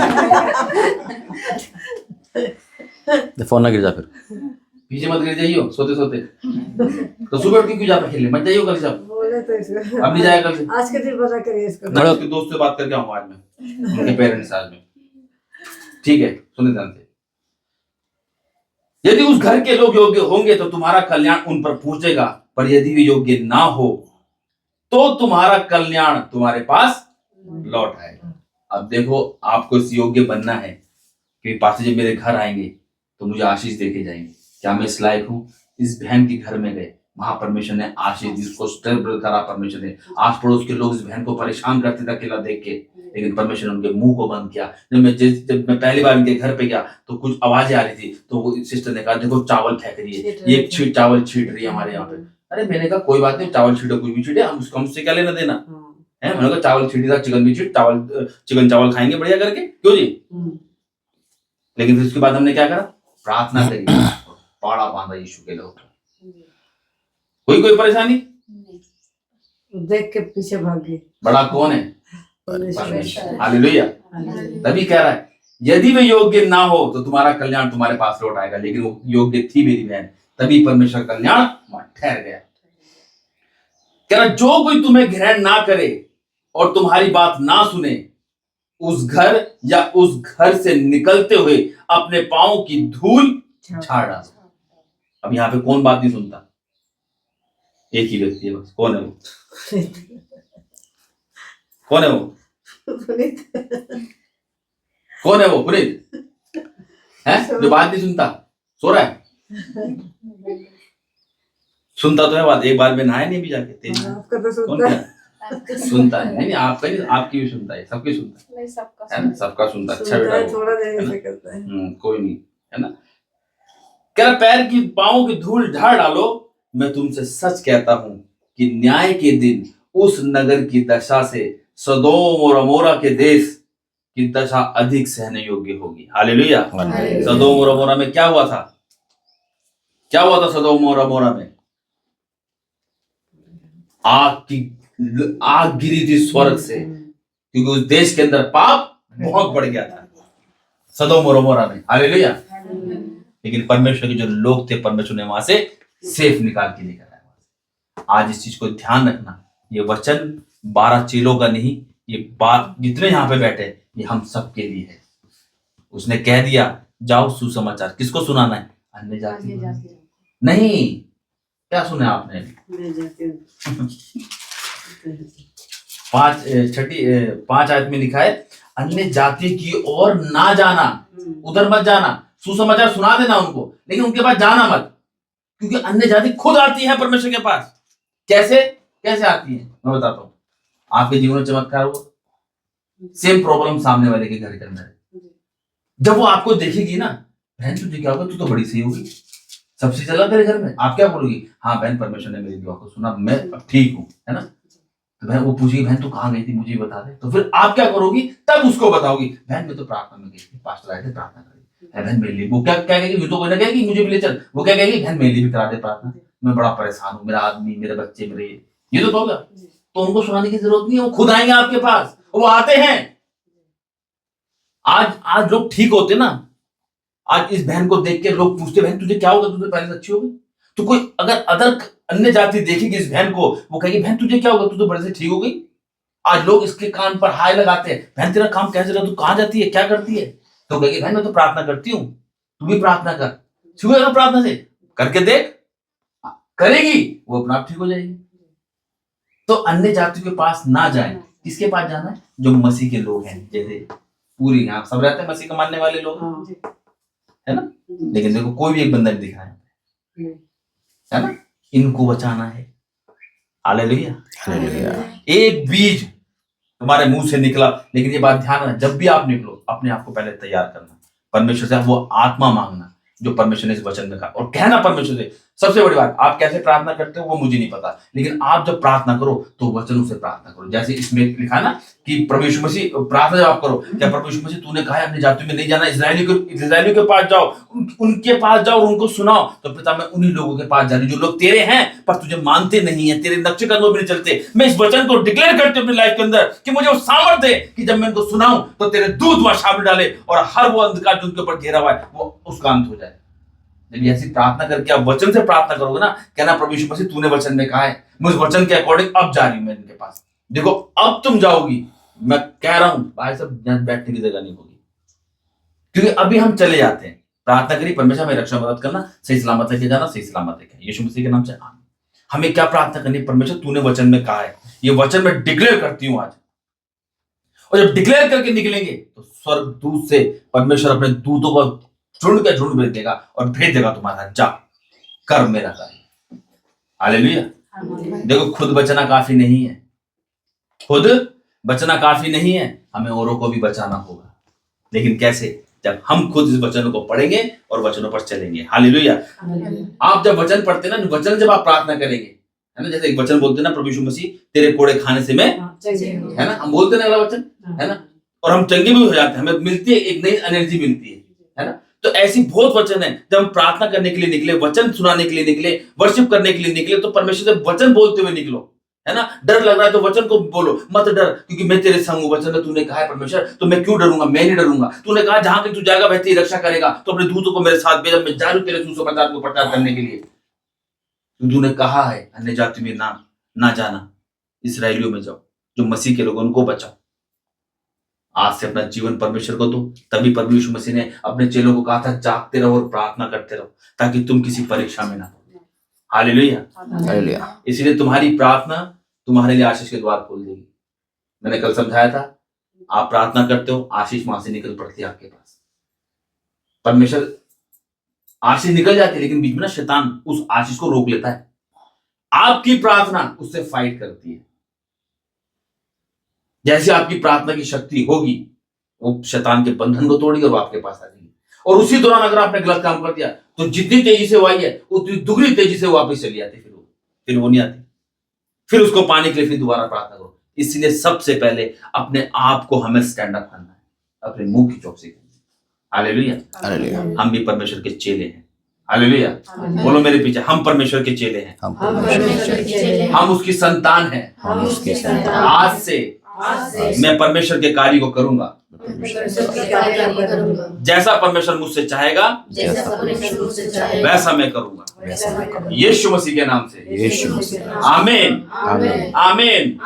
फोन ना गिर जा, फिर पीछे मत गिर जाइयो सोते सोते। तो सुबह उठ के क्यों जाता खेलने? मत जाइयो कल सब। बोले तो इसको अब नहीं जाएगा कल से। आज के दिन पता करिए इसको। मैं उसके दोस्त से बात करके आऊंगा आज में, उनके पेरेंट्स आज में, ठीक है। सुने ध्यान से, यदि उस घर के लोग योग्य होंगे तो तुम्हारा कल्याण उन पर पहुंचेगा, पर यदि वे योग्य ना हो तो तुम्हारा कल्याण तुम्हारे पास लौट आएगा। अब देखो आपको इस योग्य बनना है कि पास्टर जी मेरे घर आएंगे तो मुझे आशीष देके जाएंगे। क्या मैं इस लायक हूँ? इस बहन के घर में गए, वहां परमेश्वर ने आशीष दी, उसको स्टेबल करा परमेश्वर ने। आस पड़ोस के लोग इस बहन को परेशान करते थे अकेला देख के, लेकिन परमेश्वर ने उनके मुंह को बंद किया। जब मैं पहली बार इनके घर पे गया तो कुछ आवाजें आ रही थी, तो वो सिस्टर ने कहा देखो चावल फेंक रही है, ये चावल छीट रही है हमारे यहाँ पे। अरे मैंने कहा कोई बात नहीं, चावल छीटो, कुछ भी छीटे, हमसे क्या लेना देना है। मैंने कहा चावल छीटी था, चिकन भी छीट, चिकन चावल खाएंगे बढ़िया करके, क्यों जी। लेकिन फिर उसके बाद हमने क्या करा, प्रार्थना करी, पाड़ा बांधा यीशु के लोग। कोई परेशानी देख के पीछे भाग गए। बड़ा कौन है? परमेश्वर। हालेलुया। तभी कह रहा है यदि वे योग्य ना हो तो तुम्हारा कल्याण तुम्हारे पास लौट आएगा। लेकिन वो योग्य थी मेरी बहन, तभी परमेश्वर कल्याण ठहर गया। कह रहा जो कोई तुम्हें ग्रहण ना करे और तुम्हारी बात ना सुने, उस घर या उस घर से निकलते हुए अपने पांव की धूल झाड़ डालो। अब यहाँ पे कौन बात नहीं सुनता? एक ही व्यक्ति है बस। कौन है वो? कौन है वो? कौन है वो? पुनीत है जो बात नहीं सुनता, सो रहा है। सुनता तो है बात, एक बार में नहाया नहीं भी जाके तेज। आपका तो सुनता है। नहीं आपका नहीं, आपकी भी सुनता है, सबकी सुनता है, सबका सुनता है। अच्छा बेटा थोड़ा देर से करता है। कोई नहीं, है ना। क्या पैर की पांव की धूल झाड़ डालो। मैं तुमसे सच कहता हूं कि न्याय के दिन उस नगर की दशा से सदोम और अमोरा के देश की दशा अधिक सहने योग्य होगी। हालेलुया। सदोम और अमोरा में क्या हुआ था? क्या हुआ था सदोम और अमोरा में? आग गिरी थी स्वर्ग से, क्योंकि उस देश के अंदर पाप बहुत बढ़ गया था, सदोम और अमोरा में। हालेलुया। लेकिन परमेश्वर के जो लोग थे, परमेश्वर ने वहां से सेफ निकाल के लेकर आया। आज इस चीज को ध्यान रखना, ये वचन 12 चेलों का नहीं, ये बात जितने यहाँ पे बैठे ये हम सब के लिए है। उसने कह दिया जाओ सुसमाचार। किसको सुनाना है? अन्य जाति नहीं। क्या सुना आपने? 5 आयत में लिखा है अन्य जाति की ओर ना जाना, उधर मत जाना। सुसमाचार सुना देना उनको, लेकिन उनके पास जाना मत, क्योंकि अन्य जाति खुद आती है परमेश्वर के पास। कैसे आती है मैं बताता हूँ। आपके जीवन में चमत्कार हुआ, सेम प्रॉब्लम सामने वाले के घर के अंदर है। जब वो आपको देखेगी ना, बहन तुझे क्या होगा, तू तो बड़ी सही होगी, सबसे चला तेरे घर में, आप क्या बोलोगी? हाँ बहन परमेश्वर ने मेरी दुआ को सुना, मैं अब ठीक हूँ, है ना। तो बहन वो पूछेगी बहन तू कहाँ गई थी, मुझे बता दे। तो फिर आप क्या करोगी? तब उसको बताओगी बहन मैं तो प्रार्थना में गई थी, पास्टर आए थे प्रार्थना करी, बहन मेरे लिए। वो क्या कहेगी? तो कोई ना कहेगी मुझे भी ले चल, वो क्या कहेगी? बहन मेरे लिए भी करा दे प्रार्थना, मैं बड़ा परेशान हूँ, मेरा आदमी, मेरे बच्चे, मेरे ये तो होगा। तो उनको सुनाने की जरूरत नहीं है, वो खुद आएंगे आपके पास वो आते हैं। आज लोग ठीक होते ना, आज इस बहन को देख के लोग पूछते बहन तुझे क्या होगा, तुझे पहले से अच्छी होगी। तो कोई अगर अन्य जाति देखेगी इस बहन को, वो कहेगी बहन तुझे क्या होगा, तू तो बड़े से ठीक हो गई। आज लोग इसके कान पर हाय लगाते हैं, बहन तेरा काम कैसे रहा, तू कहाँ जाती है, क्या करती है। तो कहेगी बहन मैं तो प्रार्थना करती हूँ, तू भी प्रार्थना कर, ठीक है ना, प्रार्थना से करके देख, करेगी वो अपना आप ठीक हो जाएगी। तो अन्य जातियों के पास ना जाए, किसके पास जाना है, जो मसीह के लोग हैं। जैसे पूरी यहाँ सब रहते हैं मसीह को मानने वाले लोग, है ना। लेकिन देखो कोई भी एक बंदा नहीं दिख रहा है ना, इनको बचाना है। हालेलुया। हालेलुया। एक बीज तुम्हारे मुंह से निकला, लेकिन ये बात ध्यान रखना, जब भी आप निकलो अपने आप को पहले तैयार करना, परमेश्वर से वो आत्मा मांगना जो परमेश्वर ने इस वचन में कहा, और कहना परमेश्वर से। सबसे बड़ी बात, आप कैसे प्रार्थना करते हो वो मुझे नहीं पता, लेकिन आप जब प्रार्थना करो तो वचनों से प्रार्थना करो। जैसे इसमें लिखा ना कि प्रभु यीशु मसीह, प्रार्थना जब आप करो, क्या प्रभु यीशु मसीह तूने कहा है अपनी जातियों में नहीं जाना, इस्राएलियों के पास जाओ, उनके पास जाओ और उनको सुनाओ। तो पिता मैं उन्हीं लोगों के पास जा रही, जो लोग तेरे हैं पर तुझे मानते नहीं है, तेरे नक्शे कदमों में नहीं चलते। मैं इस वचन को डिक्लेयर करती हूँ अपनी लाइफ के अंदर कि मुझे वो सामर्थ्य है कि जब मैं इनको सुनाऊं तो तेरे दूत वहां शामिल डाले और हर वो अंधकार जो उनके ऊपर घेरा हुआ है वो उसका अंत हो जाए। जब ऐसी प्रार्थना करके आप वचन से प्रार्थना करोगे ना, कहना प्रभु यीशु मसीह तूने वचन में कहा है, मैं उस वचन के अकॉर्डिंग अब जा रही हूं मैं इनके पास। देखो अब तुम जाओगी, मैं कह रहा हूं भाई सब बैठने की जगह नहीं होगी, क्योंकि अभी हम चले जाते हैं। प्रार्थना करिए परमेश्वर हमें रक्षा मदद करना, सही सलामत लेके जाना, सही सलामत लेके, यीशु मसीह के नाम से आमीन। हमें क्या प्रार्थना करनी, परमेश्वर तूने वचन में कहा है, ये वचन में डिक्लेयर करती हूं आज। और जब डिक्लेयर करके निकलेंगे तो स्वर्ग दूत से परमेश्वर अपने दूतों को झुंड के झुंड भेज देगा और भेज देगा तुम्हारा, जा कर मेरा कार्य। हालेलुया। देखो खुद बचना काफी नहीं है, खुद बचना काफी नहीं है, हमें औरों को भी बचाना होगा। लेकिन कैसे, जब हम खुद इस वचनों को पढ़ेंगे और वचनों पर चलेंगे। हालेलुया। आप जब वचन पढ़ते ना, वचन जब आप प्रार्थना करेंगे, है ना, जैसे एक वचन बोलते ना प्रभु यीशु मसीह तेरे कोड़े खाने से मैं, है ना, हम बोलते ना अगला वचन, है ना, और हम चंगे भी हो जाते हैं, हमें मिलती है एक नई एनर्जी मिलती है ना। तो ऐसी बहुत वचन है, जब हम प्रार्थना करने के लिए निकले, वचन सुनाने के लिए निकले, वर्शिप करने के लिए निकले, तो परमेश्वर से वचन बोलते हुए निकलो, है ना। डर लग रहा है तो वचन को बोलो, मत डर, क्योंकि मैं तेरे संग हूं। वचन में तूने कहा है परमेश्वर, तो मैं क्यों डरूंगा, मैं नहीं डरूंगा। तूने कहा जहां कहीं तू जाएगा वह तेरी रक्षा करेगा, तो अपने दूतों को मेरे साथ भेजा, मैं जा रहा हूं तेरे सुसमाचार को प्रचार करने के लिए। तूने कहा है अन्य जाति में ना जाना, इसराइलियों में जाओ, जो मसीह के लोग उनको बचाओ। आज से अपना जीवन परमेश्वर को दो। तभी प्रभु यीशु मसीह ने अपने चेलों को कहा था जागते रहो और प्रार्थना करते रहो, ताकि तुम किसी परीक्षा में ना हो। हालेलुया। हालेलुया। इसलिए तुम्हारी प्रार्थना तुम्हारे लिए आशीष के द्वार खोल देगी। मैंने कल समझाया था, आप प्रार्थना करते हो, आशीष वहां से निकल पड़ती है आपके पास। परमेश्वर आशीष निकल जाती है, लेकिन बीच में ना शैतान उस आशीष को रोक लेता है। आपकी प्रार्थना उससे फाइट करती है। जैसे आपकी प्रार्थना की शक्ति होगी, वो शैतान के बंधन को तोड़ेगी और वो आपके पास आ जाएगी। और उसी दौरान अगर आपने गलत काम कर दिया तो जितनी तेजी से वो आई है उतनी दुगनी तेजी से वापस चली आती, फिर वो नहीं आती। फिर उसको पाने के लिए फिर दोबारा प्रार्थना करो। इसलिए सबसे पहले अपने आप को हमें स्टैंड अप करना है, अपने मुंह की चौकसी करनी है। हालेलुया। हालेलुया। हम भी परमेश्वर के चेले हैं। हालेलुया। बोलो मेरे पीछे, हम परमेश्वर के चेले हैं, हम उसकी संतान हैं। आज से मैं परमेश्वर के कार्य को करूंगा, जैसा परमेश्वर मुझसे चाहेगा वैसा मैं करूंगा, यीशु मसीह के नाम से। आमीन आमीन आमीन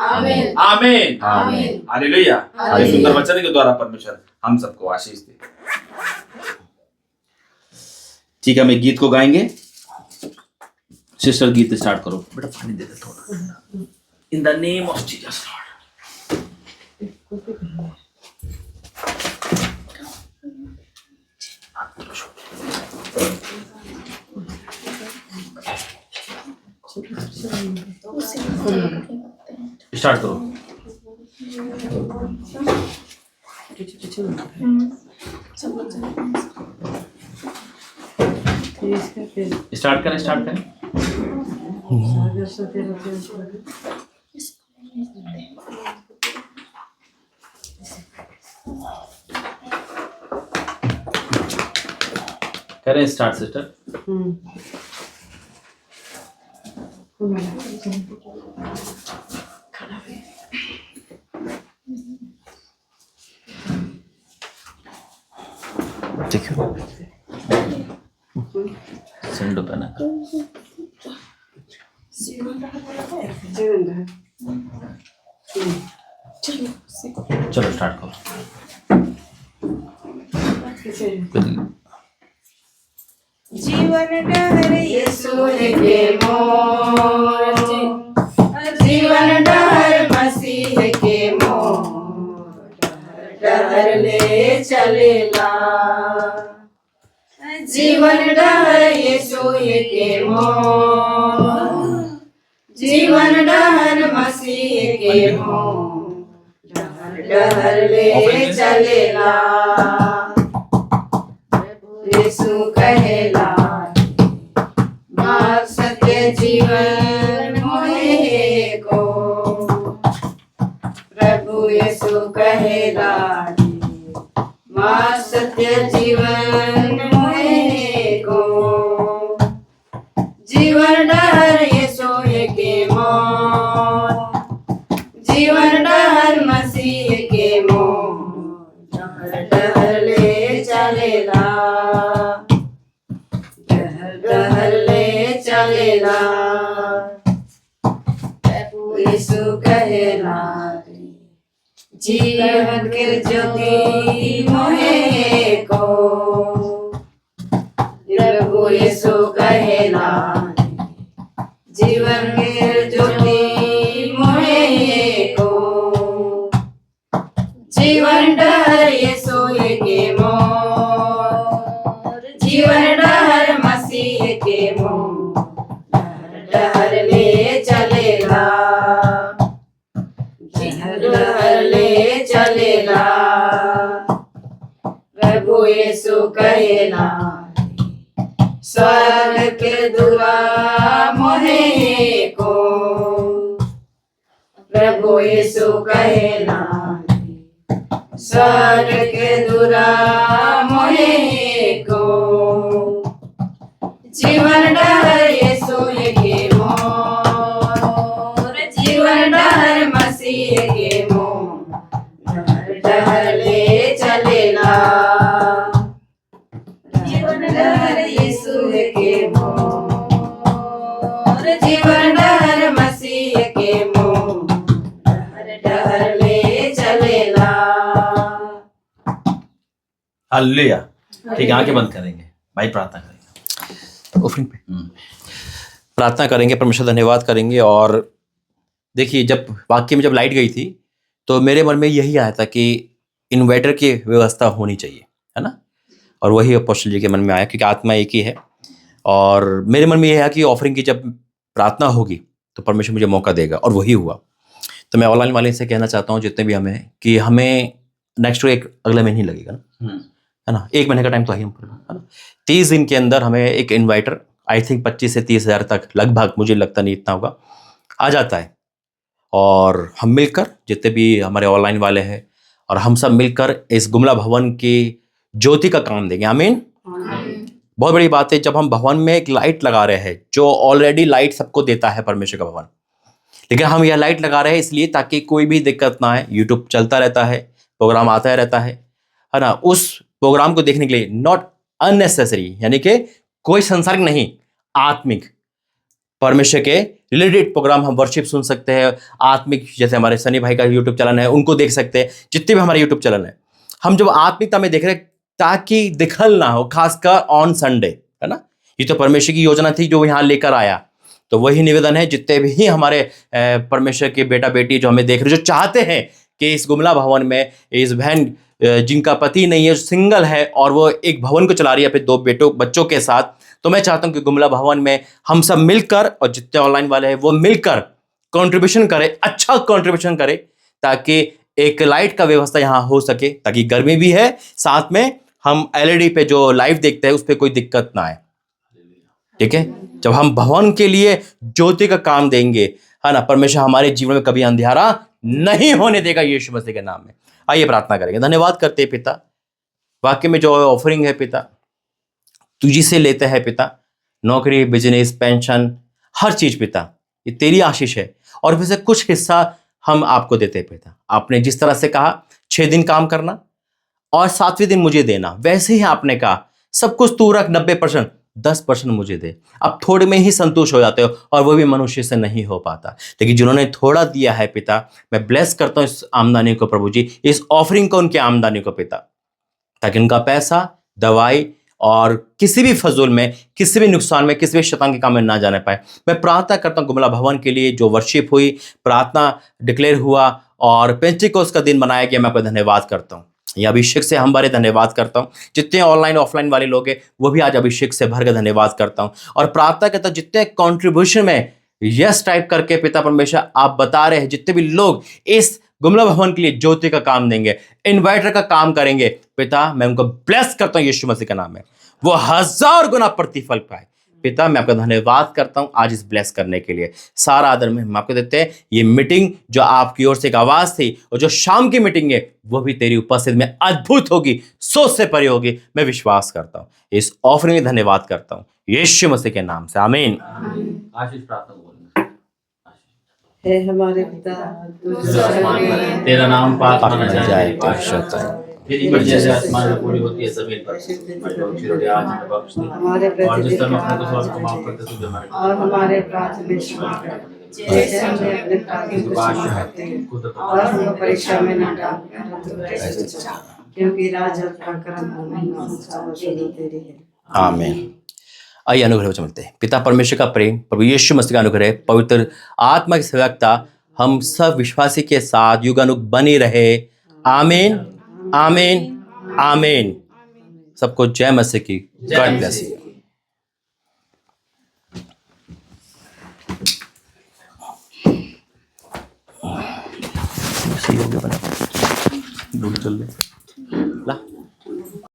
आमीन। हालेलुया। ये सुंदर वचन के द्वारा परमेश्वर हम सबको आशीष दे। ठीक है, मैं गीत को गाएंगे। सिस्टर गीत स्टार्ट करो। बेटा पानी दे दे थोड़ा। In the name of Jesus Lord. Start करो। स्टार्ट करें। करें स्टार्ट सिस्टर। चलो स्टार्ट करो। जीवन डहर यीशु के मोर, जीवन डहर मसीह के मोर, डहर ले चलेला। जीवन डहर यीशु के मोर, जीवन डहर मसीह के मोर, डहर ले चलेला। यीशु कहेला मार्ग सत्य जीवन मोहे को, प्रभु यीशु कहेला मार्ग सत्य जीवन मोहे को। जीवन डहर यीशु के मोर, जीवन डहर मसीह के मोर, डहर ले चलेला। डहर ले चलेला। प्रभु यीशु कहेला जीवन के ज्योति मोहे को, प्रभु यीशु कहेला जीवन के ज्योति मोहे को। जीवन डहर यीशु के मोर, जीवन डहर मसीह के मोर, डहर ले चलेला। डहर ले चलेला। प्रभु यीशु कहेला स्वर्ग के दुआ मोहे को, प्रभु यीशु कहेला स्वर्ग के दुआ मोहे को। जीवन डहर यीशु के मोर, जीवन डहर मसीह के मोर, डहर ले चलेला। जीवन डहर यीशु के मोर, जीवन डहर मसीह के मोर, डहर ले चलेला। हालेलुया। ठीक है, आंखें बंद करेंगे, भाई प्रार्थना करेंगे। ऑफरिंग पे प्रार्थना करेंगे, परमेश्वर धन्यवाद करेंगे। और देखिए, जब वाक्य में जब लाइट गई थी तो मेरे मन में यही आया था कि इन्वर्टर की व्यवस्था होनी चाहिए, है ना। और वही अपोस्टल जी के मन में आया, क्योंकि आत्मा एक ही है। और मेरे मन में यह है कि ऑफरिंग की जब प्रार्थना होगी तो परमेश्वर मुझे मौका देगा, और वही हुआ। तो मैं ऑनलाइन वाले से कहना चाहता हूँ, जितने भी हमें, कि हमें नेक्स्ट वीक अगले महीने लगेगा ना, है ना। 1 महीने का टाइम तो है ना। 30 दिन के अंदर हमें एक इन्वर्टर, आई थिंक 25 से 30 हज़ार तक लगभग, मुझे लगता नहीं इतना होगा, आ जाता है। और हम मिलकर, जितने भी हमारे ऑनलाइन वाले हैं, और हम सब मिलकर इस गुमला भवन की ज्योति का काम देंगे। आमीन। बहुत बड़ी बात है जब हम भवन में एक लाइट लगा रहे हैं, जो ऑलरेडी लाइट सबको देता है परमेश्वर का भवन, लेकिन हम यह लाइट लगा रहे हैं इसलिए ताकि कोई भी दिक्कत ना आए। यूट्यूब चलता रहता है, प्रोग्राम आता रहता है ना। उस प्रोग्राम को देखने के लिए नॉट अननेसेसरी, यानी कि कोई संसारिक नहीं, आत्मिक परमेश्वर के रिलेटेड प्रोग्राम हम वर्शिप सुन सकते हैं। आत्मिक, जैसे हमारे सनी भाई का यूट्यूब चैनल है, उनको देख सकते हैं। जितने भी हमारे यूट्यूब चैनल है, हम जब आत्मिकता में देख रहे हैं ताकि दिखल ना हो, खासकर ऑन संडे, है ना। ये तो परमेश्वर की योजना थी जो यहाँ लेकर आया। तो वही निवेदन है, जितने भी हमारे परमेश्वर के बेटा बेटी जो हमें देख रहे, जो चाहते हैं कि इस गुमला भवन में इस बहन जिनका पति नहीं है, सिंगल है, और वो एक भवन को चला रही है अपने 2 बच्चों के साथ, तो मैं चाहता हूं कि गुमला भवन में हम सब मिलकर, और जितने ऑनलाइन वाले हैं वो मिलकर कंट्रीब्यूशन करें, अच्छा कंट्रीब्यूशन करें, ताकि एक लाइट का व्यवस्था यहाँ हो सके, ताकि गर्मी भी है, साथ में हम एलईडी पे जो लाइव देखते हैं उस पर कोई दिक्कत ना आए। ठीक है, जब हम भवन के लिए ज्योति का काम देंगे, है ना, परमेश्वर हमारे जीवन में कभी अंधेरा नहीं होने देगा, यीशु मसीह के नाम में। आइए प्रार्थना करेंगे। धन्यवाद करते हैं पिता, वाक्य में जो ऑफरिंग है पिता, तुझी से लेते हैं पिता, नौकरी, बिजनेस, पेंशन, हर चीज पिता, ये तेरी आशीष है, और फिर से कुछ हिस्सा हम आपको देते हैं पिता। आपने जिस तरह से कहा 6 दिन काम करना और 7वें दिन मुझे देना, वैसे ही आपने कहा सब कुछ तू रख, 90% 10% मुझे दे। अब थोड़े में ही संतुष्ट हो जाते हो, और वो भी मनुष्य से नहीं हो पाता। लेकिन जिन्होंने थोड़ा दिया है पिता, मैं ब्लेस करता हूँ इस आमदनी को प्रभु जी, इस ऑफरिंग को, उनकी आमदनी को पिता, ताकि उनका पैसा दवाई और किसी भी फजूल में, किसी भी नुकसान में, किसी भी शैतान के काम में ना जाने पाए। मैं प्रार्थना करता हूँ गुमला भवन के लिए, जो वर्शिप हुई, प्रार्थना डिक्लेयर हुआ और पेंटिकोस्ट का दिन मनाया गया, मैं आपका धन्यवाद करता हूँ। ये अभिषेक से हम बारे धन्यवाद करता हूँ। जितने ऑनलाइन ऑफलाइन वाले लोग हैं वो भी आज अभिषेक से भर के धन्यवाद करता हूँ, और प्रार्थना करता हूँ जितने कंट्रीब्यूशन में यस टाइप करके पिता परमेश्वर आप बता रहे हैं, जितने भी लोग इस गुमला भवन के लिए ज्योति का काम देंगे, इन्वर्टर का काम करेंगे पिता, मैं उनको ब्लेस करता हूँ यीशु मसीह के नाम में, वो 1000 गुना प्रतिफल पाए। पिता मैं आपका धन्यवाद करता हूं आज इस ब्लेस करने के लिए। सारा आदर में हम आपको देते हैं। ये मीटिंग जो आपकी ओर से एक आवाज थी, और जो शाम की मीटिंग है वो भी तेरी उपस्थिति में अद्भुत होगी, सोच से परे होगी, मैं विश्वास करता हूं। इस ऑफरिंग में धन्यवाद करता हूं यीशु मसीह के नाम से, आमीन। आशीष प्रार्थना बोलेंगे। हे हमारे पिता, तू जो आसमान स्वर्ग पर में है, है, तेरा नाम पाक पाक माना माना जाए, जाए, पाक पाक होता है। तेरी मर्जी जैसे आसमान में पूरी होती है जमीन पर। हमारी रोटी आज हमें बख्श दे, हमारे और जिस प्रतिदिन तरह का हम अपने दोस्तों को आहार माफ करते हैं, तुझे हमारे और हमारे अपराध में क्षमा कर, जैसे हमने अपने अपराधियों को क्षमा करते हैं, और हमको परीक्षा में न डालकर, क्योंकि राज और पराक्रम और महिमा सदा तेरी है। आमीन। आइए अनुग्रह वचन मिलते हैं। पिता परमेश्वर का प्रेम, प्रभु यीशु मसीह का अनुग्रह, पवित्र आत्मा की सेवकता हम सब विश्वासी के साथ युगानुग बनी रहे। आमीन, आमीन, आमीन। सबको जय मसीह की। God bless you. सही हो गया, दूर चल रहे।